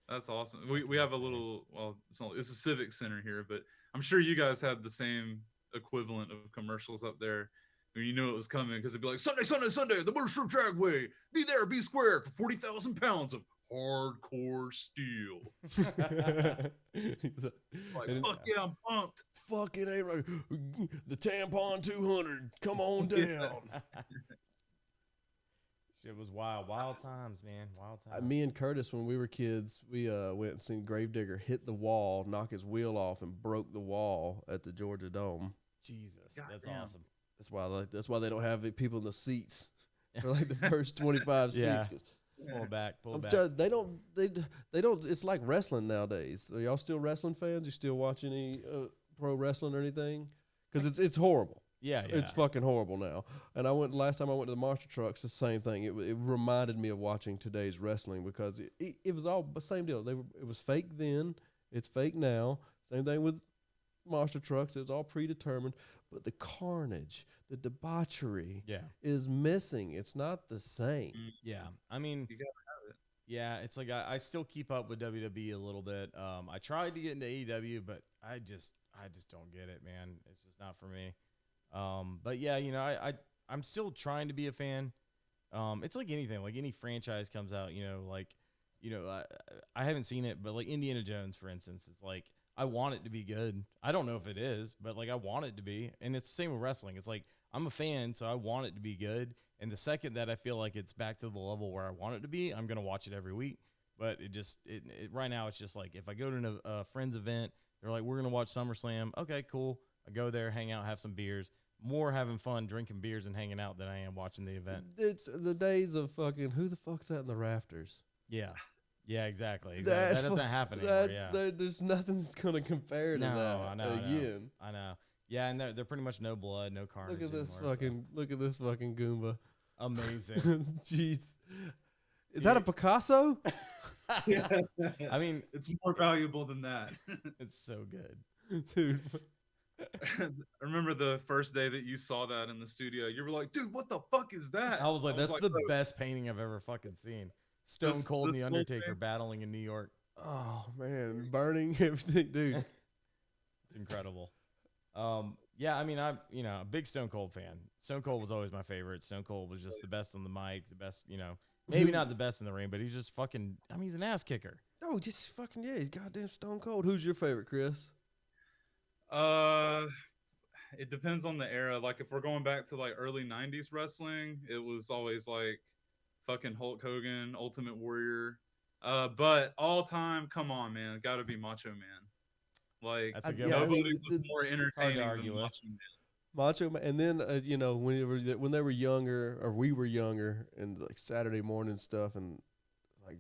That's awesome. We have a little, well, it's a civic center here, but I'm sure you guys had the same equivalent of commercials up there. I mean, you knew it was coming because it'd be like, Sunday, Sunday, Sunday, the Motor Strip Dragway. Be there, be square for 40,000 pounds of hardcore steel. Like, fuck yeah, I'm pumped. Fucking A, right. The Tampon 200, come on down. Shit was wild times, man, wild times. Me and Curtis, when we were kids, we went and seen Gravedigger hit the wall, knock his wheel off, and broke the wall at the Georgia Dome. Jesus, God that's damn. awesome. That's why they don't have people in the seats for like the first 25 Yeah. seats. 'Cause Pull it back. they don't. It's like wrestling nowadays. Are y'all still wrestling fans? You still watch any pro wrestling or anything? Because it's horrible. Yeah. It's fucking horrible now. And last time I went to the monster trucks, the same thing. It reminded me of watching today's wrestling because it was all the same deal. It was fake then. It's fake now. Same thing with monster trucks. It was all predetermined. But the carnage, the debauchery is missing. It's not the same. Yeah. I mean, You gotta have it. yeah, it's like I still keep up with WWE a little bit. I tried to get into AEW, but I just don't get it, man. It's just not for me. But yeah, you know, I'm still trying to be a fan. It's like anything, like any franchise comes out, you know, like, you know, I haven't seen it, but like Indiana Jones, for instance, it's like, I want it to be good. I don't know if it is, but like I want it to be. And it's the same with wrestling. It's like, I'm a fan, so I want it to be good. And the second that I feel like it's back to the level where I want it to be, I'm going to watch it every week. But right now it's just like, if I go to a friend's event, they're like, we're going to watch SummerSlam. Okay, cool. I go there, hang out, have some beers. More having fun drinking beers and hanging out than I am watching the event. It's the days of fucking who the fuck's that in the rafters? Yeah. Yeah, exactly. That doesn't happen anymore. Yeah. There's nothing that's gonna compare to that. I know. Again. I know. Yeah, and they're pretty much no blood, no carnage. Look at this anymore, fucking Goomba. Amazing. Jeez. Is that a Picasso? I mean, It's more valuable than that. it's so good. Dude. I remember the first day that you saw that in the studio. You were like, dude, what the fuck is that? I was like, that's the "Oh, best painting I've ever fucking seen. Stone Cold and this the whole Undertaker thing? battling in New York. Oh man, burning everything, dude. It's incredible. Yeah, I mean, I'm a big Stone Cold fan. Stone Cold was always my favorite. Stone Cold was just the best on the mic, the best, maybe not the best in the ring, but he's just fucking. I mean, he's an ass kicker. Oh, just fucking he's goddamn Stone Cold. Who's your favorite, Chris? It depends on the era. Like if we're going back to like early 90s wrestling, it was always like fucking Hulk Hogan, Ultimate Warrior. But all time, come on, man, gotta be Macho Man. Like That's a good yeah, one. nobody was more entertaining argue than with. Macho Man. Macho Man, and then when they were younger, or we were younger, and like Saturday morning stuff, and like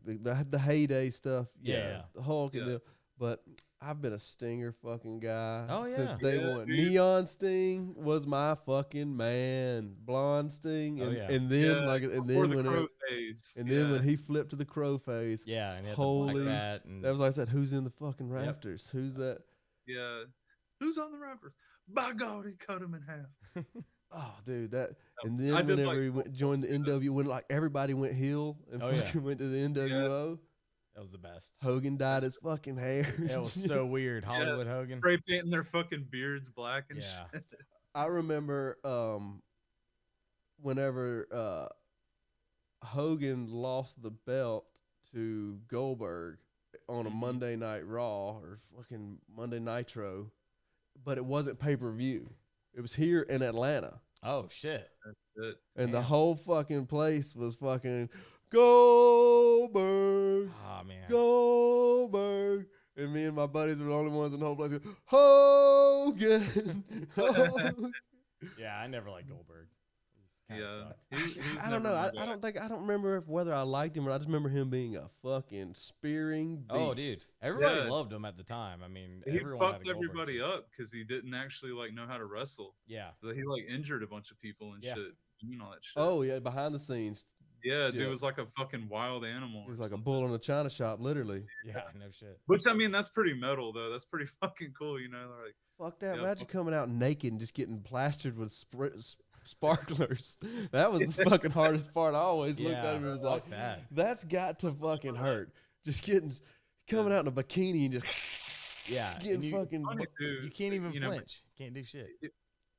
the heyday stuff, Yeah. the Hulk and Yeah. but I've been a Stinger fucking guy Oh, yeah. since day Yeah, one. dude. Neon Sting was my fucking man. Blonde Sting, and, Oh, yeah. and then Before the crow phase. when he flipped to the crow phase, Yeah, and he had Holy- the black bat. And that was like I said, who's in the fucking rafters? Who's that? Yeah. Who's on the rappers? By God, he cut him in half. Oh, dude, that. And I then did whenever like he joined the NW, when like everybody went heel and Oh, yeah. fucking went to the NWO, that was the best. Hogan dyed his fucking hair. That was so weird. Hollywood Hogan. Spray painting their fucking beards black and Yeah. shit. I remember whenever Hogan lost the belt to Goldberg on a Monday Night Raw or fucking Monday Nitro, but it wasn't pay-per-view. It was here in Atlanta. Oh shit. That's it. And the Damn. whole fucking place was fucking Goldberg, Oh man. Goldberg. And me and my buddies were the only ones in the whole place going, Hogan. Hogan. Yeah, I never liked Goldberg. He's kind of Yeah. sucked. He was I don't never know. my guy. I don't remember whether I liked him or I just remember him being a fucking spearing beast. Oh, dude. Everybody Yeah. loved him at the time. I mean, He everyone had fucked a Goldberg everybody too. up because he didn't actually like know how to wrestle. Yeah. So he like injured a bunch of people and Yeah. shit. You know that shit. Oh, yeah, behind the scenes. Yeah, shit. dude was like a fucking wild animal. He was or like a something. bull in a china shop, literally. Yeah, no shit. Which I mean, that's pretty metal though. That's pretty fucking cool, you know. Like, Fuck that. Yeah, Imagine fuck- coming out naked and just getting plastered with sparklers. That was the fucking hardest part. I always looked at him and was fuck like, that. that's got to fucking hurt. Just coming out in a bikini and just Yeah, getting and you, fucking. funny, dude. you can't even you know, flinch. Can't do shit.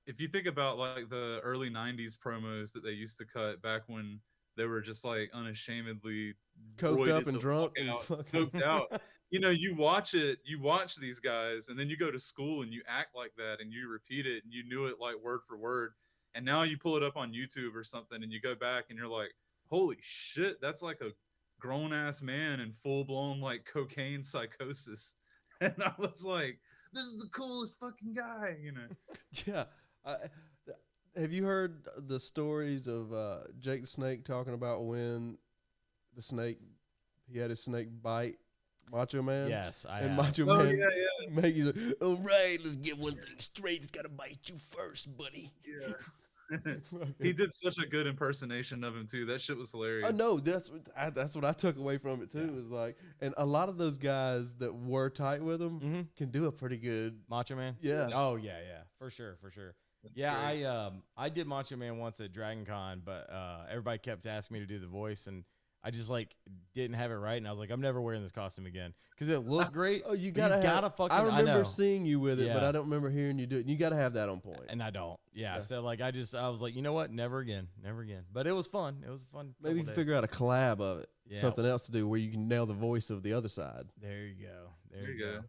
if you think about like the early 90s promos that they used to cut back when they were just like unashamedly Coked roided up and the drunk fuck and out, fucking. coked out. You know, you watch these guys, and then you go to school and you act like that and you repeat it and you knew it like word for word. And now you pull it up on YouTube or something and you go back and you're like, holy shit, that's like a grown ass man in full blown like cocaine psychosis. And I was like, this is the coolest fucking guy, you know. Yeah. Have you heard the stories of Jake the Snake talking about when he had his snake bite Macho Man? Yes, I And have. Macho Oh, Man, yeah. Maggie's like, all right, let's get one thing straight. It's got to bite you first, buddy. Yeah. He did such a good impersonation of him too. That shit was hilarious. I know that's what I took away from it too. Was like, and a lot of those guys that were tight with him can do a pretty good. Macho Man. Yeah. Oh yeah, for sure. That's Yeah, great. I did Macho Man once at Dragon Con, but everybody kept asking me to do the voice, and I just like didn't have it right, and I was like, I'm never wearing this costume again because it looked great. Oh, you but gotta fucking. I remember know. seeing you with it, but Yeah. I don't remember hearing you do it. You gotta have that on point. And I don't. Yeah, Yeah. so like I was like, you know what? Never again. But it was fun. It was a fun. Maybe you couple can days. figure out a collab of it, Yeah. something else to do where you can nail the voice of the other side. There you go. There you go.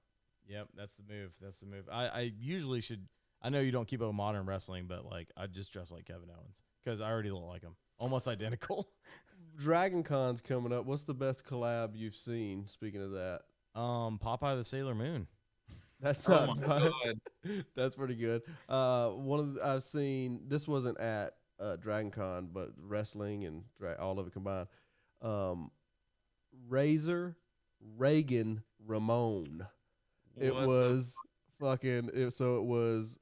Yep, that's the move. I usually should. I know you don't keep up with modern wrestling, but like I just dress like Kevin Owens because I already look like him, almost identical. Dragon Con's coming up. What's the best collab you've seen? Speaking of that, Popeye the Sailor Moon. that's Oh not my bad. god. That's pretty good. I've seen. This wasn't at Dragon Con, but wrestling and all of it combined. Razor, Reagan, Ramon. It What the was so it was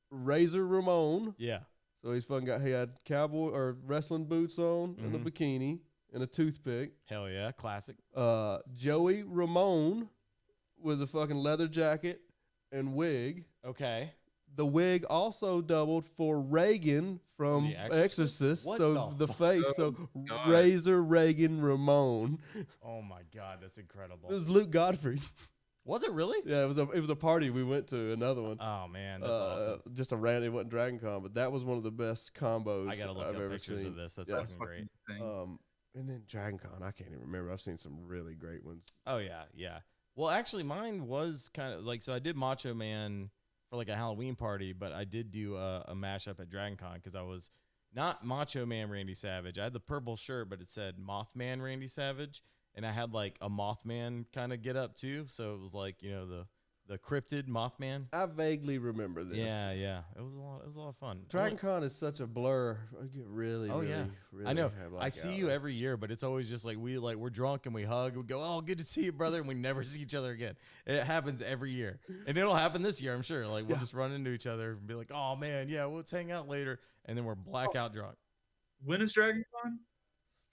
Razor Ramon. Yeah. So he had cowboy or wrestling boots on and a bikini and a toothpick. Hell yeah, classic. Joey Ramone with a fucking leather jacket and wig. Okay. The wig also doubled for Reagan from The Exorcist? Exorcist. What So the the face. So God. Razor Reagan Ramone. Oh my god, that's incredible. It was Luke Godfrey. Was it really? Yeah, it was a party we went to. Another one. Oh man, that's awesome. Just a random. It wasn't Dragon Con, but that was one of the best combos I gotta look I've up ever pictures seen. of this. That's Yeah. fucking great. insane. And then Dragon Con, I can't even remember. I've seen some really great ones. Oh yeah, yeah. Well, actually, mine was kind of like so. I did Macho Man for like a Halloween party, but I did do a mashup at Dragon Con because I was not Macho Man Randy Savage. I had the purple shirt, but it said Mothman Randy Savage, and I had like a Mothman kind of get up too. So it was like the cryptid Mothman. I vaguely remember this. Yeah, yeah. It was a lot of fun. Dragon Con is such a blur. I get really, Oh, really, yeah. really. I know. have, I like, see out. you every year, but it's always just like we're drunk and we hug. We go, "Oh, good to see you, brother," and we never see each other again. It happens every year, and it'll happen this year, I'm sure. Like we'll just run into each other and be like, "Oh man, yeah, let's hang out later," and then we're blackout drunk. When is Dragon Con?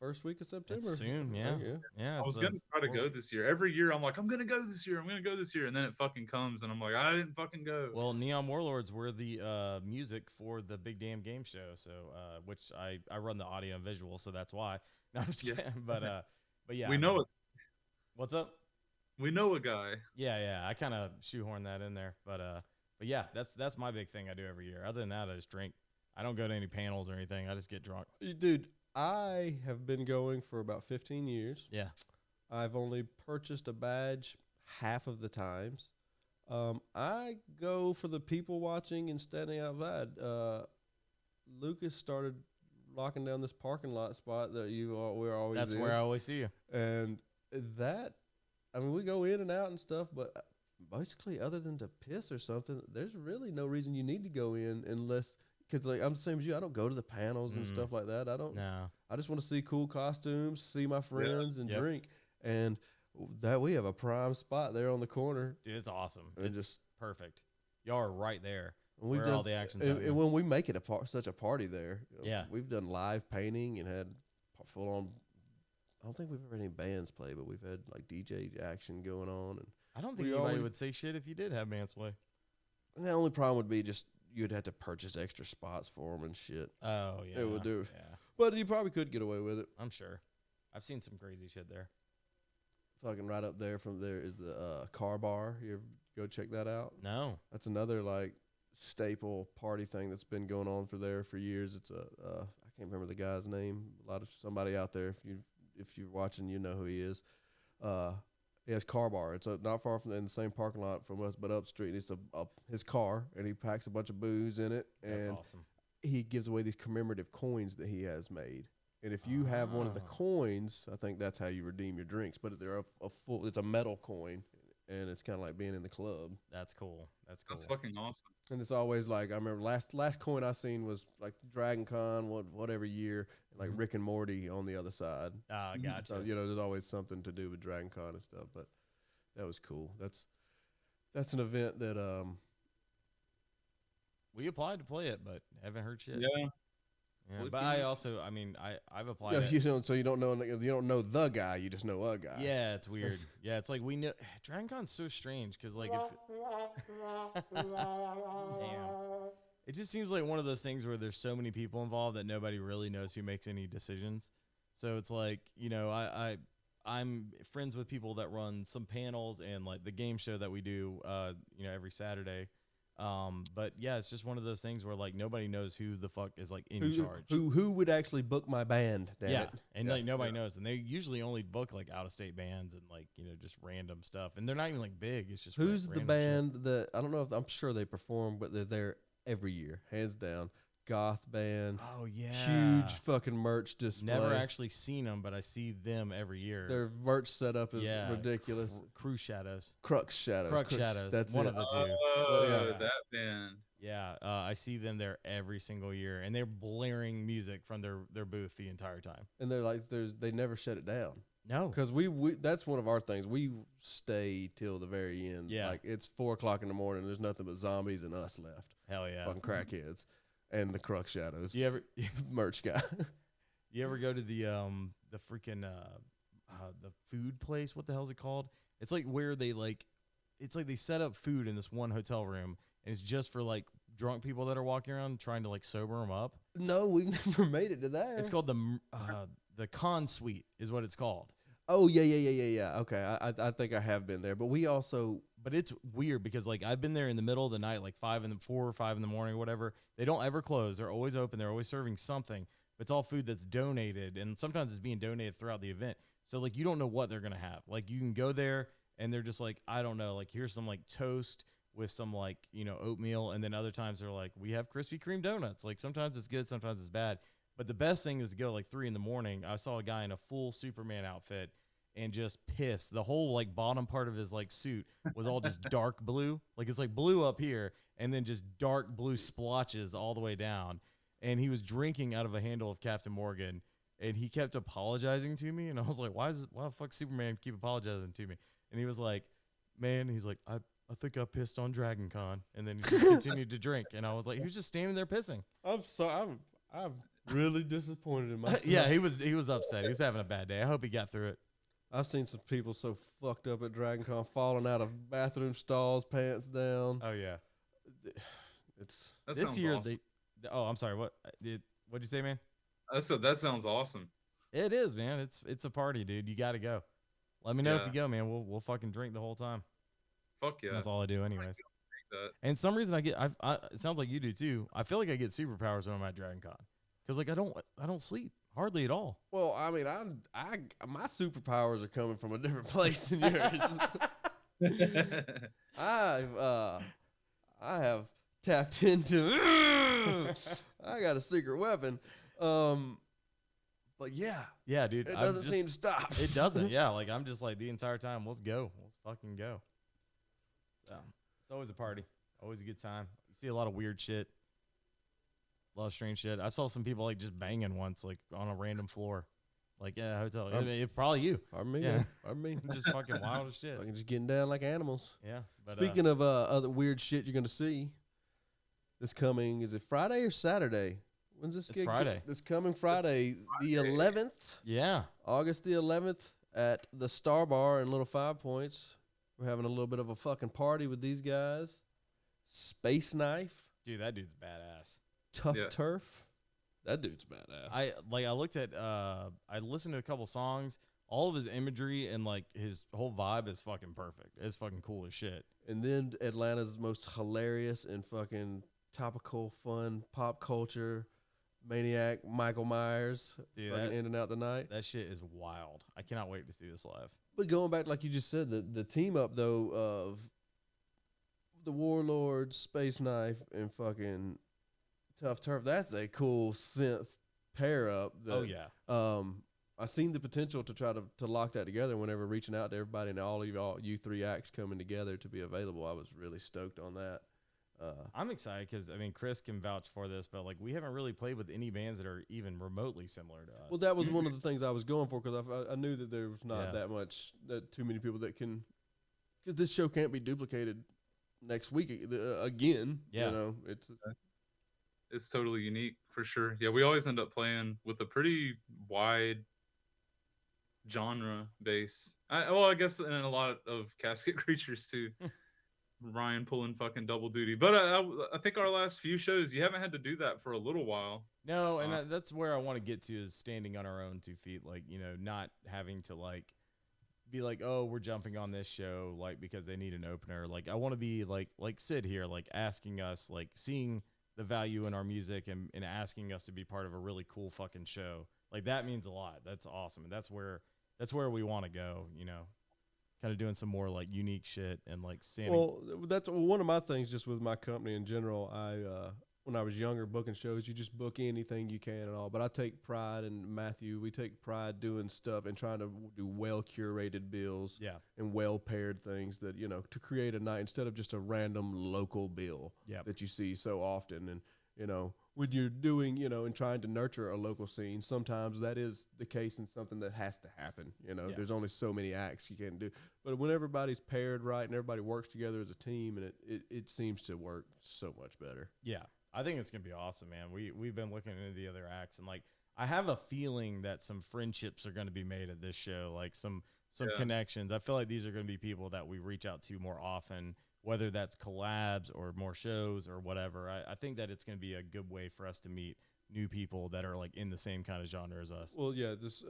First week of September. It's soon, yeah, yeah. I was gonna try to go this year. Every year I'm like, I'm gonna go this year. I'm gonna go this year, and then it fucking comes, and I'm like, I didn't fucking go. Well, Neon Warlords were the music for the Big Damn Game Show, so which I run the audio and visual, so that's why. No, I'm just kidding. But yeah, we know it. What's up? We know a guy. Yeah. I kind of shoehorn that in there, but yeah, that's my big thing I do every year. Other than that, I just drink. I don't go to any panels or anything. I just get drunk. Dude, I have been going for about 15 years. Yeah. I've only purchased a badge half of the times. I go for the people watching and standing outside. Lucas started locking down this parking lot spot that we're always That's in. where I always see you. And that, I mean, we go in and out and stuff, but basically, other than to piss or something, there's really no reason you need to go in unless, because like I'm the same as you. I don't go to the panels and stuff like that. I don't. No. I just want to see cool costumes, see my friends, and Yep. drink. And that we have a prime spot there on the corner. Dude, it's awesome. And It's just perfect. Y'all are right there. and we've where done all the action's and, happening. and when we make it such a party there, Yeah. we've done live painting and had full on. I don't think we've ever had any bands play, but we've had like DJ action going on, and I don't think we anybody always- would say shit if you did have bands play. and the only problem would be just you'd have to purchase extra spots for them and shit. Oh yeah, It would do. Yeah, But you probably could get away with it. I'm sure. I've seen some crazy shit there. Fucking right up there from there is the car bar. You ever go check that out? No, That's another like staple party thing that's been going on for there for years. It's I can't remember the guy's name. Somebody out there, if you're watching, you know who he is. He has car bar. It's not far from in the same parking lot from us, but up street. It's his car, and he packs a bunch of booze in it, and that's awesome. he gives away these commemorative coins that he has made. And if you have one of the coins, I think that's how you redeem your drinks. But they're it's a metal coin, and it's kind of like being in the club. That's cool. That's cool. That's fucking awesome. And it's always like I remember last coin I seen was like Dragon Con, whatever year, and like Rick and Morty on the other side. Ah, gotcha. So there's always something to do with Dragon Con and stuff. But that was cool. That's an event that We applied to play it, but haven't heard shit. Yeah. Yeah, Well, but I've applied. you it. you don't know the guy, you just know a guy. Yeah, it's weird. Yeah, it's like we know Dragon Con's so strange because like damn, it just seems like one of those things where there's so many people involved that nobody really knows who makes any decisions. So it's like I'm friends with people that run some panels and like the game show that we do every Saturday. But yeah, it's just one of those things where like nobody knows who the fuck is like in charge. Who would actually book my band? Damn Yeah, it. and like nobody knows, and they usually only book like out of state bands and like just random stuff, and they're not even like big. It's just Who's the random band that I don't know if I'm sure they perform, but they're there every year, hands down. Goth band, shit. Oh yeah, huge fucking merch display. Never actually seen them, but I see them every year. Their merch setup is ridiculous. Cruise Shadows. Crux Shadows. Crux Shadows. That's one it. of the two. Oh, that band. Yeah, I see them there every single year, and they're blaring music from their booth the entire time. And they're like, they never shut it down. No, Because we that's one of our things. We stay till the very end. Yeah. Like it's 4:00 in the morning. There's nothing but zombies and us left. hell yeah. Fucking crackheads. And the Crux Shadows You ever merch guy. you ever go to the freaking the food place? What the hell is it called? It's like where they they set up food in this one hotel room, and it's just for like drunk people that are walking around trying to like sober them up. No, we never made it to there. It's called the Con Suite is what it's called. Oh yeah. Okay, I think I have been there, but we also But it's weird because like I've been there in the middle of the night, like 4 or 5 in the morning, or whatever. They don't ever close. They're always open. They're always serving something. But it's all food that's donated, and sometimes it's being donated throughout the event. So like you don't know what they're gonna have. Like you can go there and they're just like, I don't know, like here's some like toast with some like oatmeal, and then other times they're like, we have Krispy Kreme donuts. Like sometimes it's good, sometimes it's bad. But the best thing is to go like 3 in the morning. I saw a guy in a full Superman outfit and just pissed. The whole like bottom part of his like suit was all just dark blue. Like it's like blue up here and then just dark blue splotches all the way down. And he was drinking out of a handle of Captain Morgan, and he kept apologizing to me. And I was like, why the fuck Superman keep apologizing to me? And he was like, man, he's like, I think I pissed on Dragon Con. And then he just continued to drink. And I was like, he was just standing there pissing. I'm sorry. I'm really disappointed in myself. Yeah, he was upset. He was having a bad day. I hope he got through it. I've seen some people so fucked up at Dragon Con falling out of bathroom stalls, pants down. Oh yeah. It's That This sounds year awesome. I'm sorry, what'd you say, man? I said that sounds awesome. It is, man. It's a party, dude. You got to go. Let me know if Yeah. you go, man. We'll fucking drink the whole time. Fuck yeah. That's all I do, anyways. That. And some reason it sounds like you do too. I feel like I get superpowers when I'm at Dragon Con, because like I don't sleep hardly at all. well, I mean, I my superpowers are coming from a different place than yours. I have tapped into. I got a secret weapon. But yeah, Yeah, dude. it doesn't seem to stop. It doesn't. Yeah, like I'm just like the entire time. Let's go. Let's fucking go. So it's always a party. Always a good time. You see a lot of weird shit. A lot of strange shit. I saw some people like just banging once, like on a random floor. Like, yeah, hotel. I mean, it's probably you. Pardon me. Yeah. Pardon me. Just fucking wild as shit. Fucking just getting down like animals. Yeah. But Speaking of other weird shit you're gonna see, this coming, is it Friday or Saturday? When's this It's gig? Friday. This coming Friday, the 11th, Yeah. August the 11th at the Star Bar in Little Five Points. We're having a little bit of a fucking party with these guys. Space Knife, Dude, that dude's badass. Tough Yeah. Turf. That dude's badass. I looked at I listened to a couple songs. All of his imagery and like his whole vibe is fucking perfect. It's fucking cool as shit. And then Atlanta's most hilarious and fucking topical, fun pop culture maniac, Michael Myers, Dude, fucking that- ending out the night. That shit is wild. I cannot wait to see this live. But going back, like you just said, the team up though of the Warlords, Space Knife, and fucking Tough Turf. That's a cool synth pair up. Oh yeah. I seen the potential to try to lock that together whenever reaching out to everybody and all of you three acts coming together to be available. I was really stoked on that. I'm excited because I mean Chris can vouch for this, but like we haven't really played with any bands that are even remotely similar to us. Well, that was one of the things I was going for because I knew that there was not Yeah. that too many people that can, because this show can't be duplicated next week again. Yeah. You know, It's totally unique for sure. Yeah, we always end up playing with a pretty wide genre base. I guess in a lot of Casket Creatures too. Ryan pulling fucking double duty, but I think our last few shows you haven't had to do that for a little while. No, and that's where I want to get to is standing on our own 2 feet, like not having to like be like, oh, we're jumping on this show like because they need an opener. Like I want to be like Sid here, like asking us, like seeing the value in our music and asking us to be part of a really cool fucking show. Like that means a lot. That's awesome, and that's where we want to go. Kind of doing some more like unique shit and like standing. well, that's one of my things. Just with my company in general, when I was younger, booking shows, you just book anything you can and all. But I take pride, and Matthew, we take pride doing stuff and trying to do well curated bills. Yeah. And well paired things that to create a night instead of just a random local bill Yep. that you see so often. And when you're doing and trying to nurture a local scene, sometimes that is the case and something that has to happen. There's only so many acts you can do. But when everybody's paired right and everybody works together as a team, and it seems to work so much better. Yeah, I think it's gonna be awesome, man. We've been looking into the other acts, and like I have a feeling that some friendships are gonna be made at this show, like some connections. I feel like these are gonna be people that we reach out to more often, whether that's collabs or more shows or whatever. I think that it's gonna be a good way for us to meet new people that are like in the same kind of genre as us. Well, yeah, this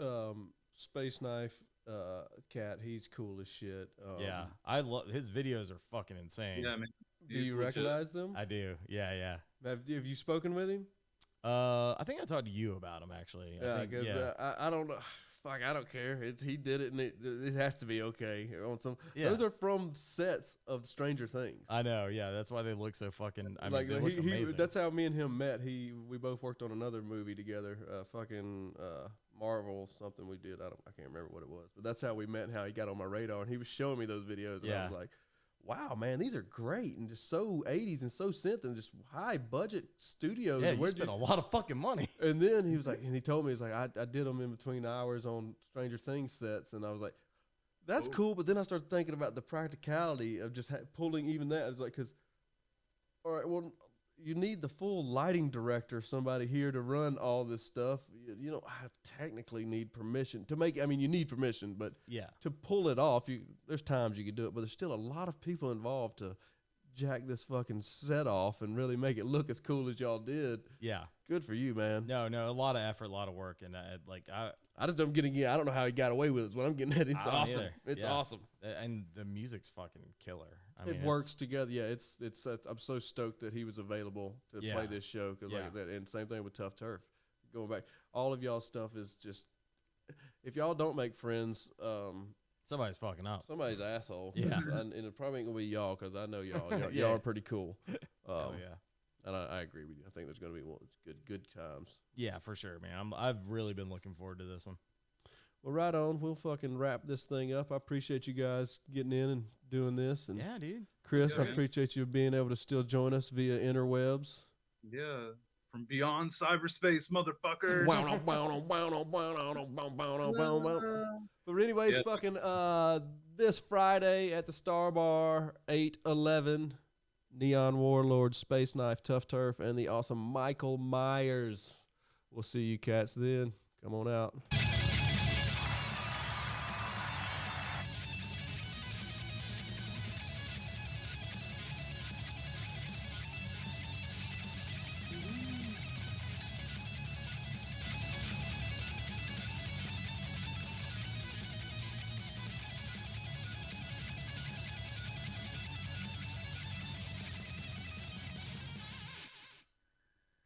Space Knife cat, he's cool as shit. Yeah, I love his videos are fucking insane. Yeah, man. Do you recognize them? I do. Yeah. Have you spoken with him? I think I talked to you about him actually. Yeah, I think, because I don't know. Fuck, I don't care. He did it, and it has to be okay. On some, Yeah. those are from sets of Stranger Things. I know. Yeah, that's why they look so fucking. I Like mean, they look amazing. that's how me and him met. We both worked on another movie together. Marvel something we did. I can't remember what it was, but that's how we met and how he got on my radar. And he was showing me those videos, and I was like, wow, man, these are great and just so 80s and so synth and just high budget studios. Yeah, And you spent a lot of fucking money. And then he was like, and he told me, he's like, I did them in between hours on Stranger Things sets. And I was like, that's cool. But then I started thinking about the practicality of just pulling even that. It's like, because, all right, well, you need the full lighting director, somebody here to run all this stuff. You don't technically need permission to make. I mean, you need permission, but Yeah. to pull it off, there's times you can do it, but there's still a lot of people involved to jack this fucking set off and really make it look as cool as y'all did. Yeah. Good for you, man. No, a lot of effort, a lot of work, and I just don't getting. I don't know how he got away with it. Is what I'm getting at. It's I don't awesome. either. It's Yeah. awesome. and the music's fucking killer. I mean, It works together. Yeah, it's. I'm so stoked that he was available to Yeah. play this show because Yeah. like that. And same thing with Tough Turf. Going back, all of y'all stuff is just. If y'all don't make friends, Somebody's fucking up. somebody's asshole. Yeah. and it probably ain't gonna be y'all because I know y'all. Y'all, Yeah. y'all are pretty cool. Oh yeah. And I agree with you. I think there's gonna be good times. Yeah, for sure, man. I've really been looking forward to this one. Well, right on. We'll fucking wrap this thing up. I appreciate you guys getting in and doing this. And Yeah, dude. Chris, Yeah, I man. appreciate you being able to still join us via interwebs. Yeah, from beyond cyberspace, motherfuckers. But anyways, Yeah. fucking this Friday at the Star Bar, 8/11, Neon Warlords, Space Knife, Tough Turf, and the awesome Michael Myers. We'll see you cats then. Come on out.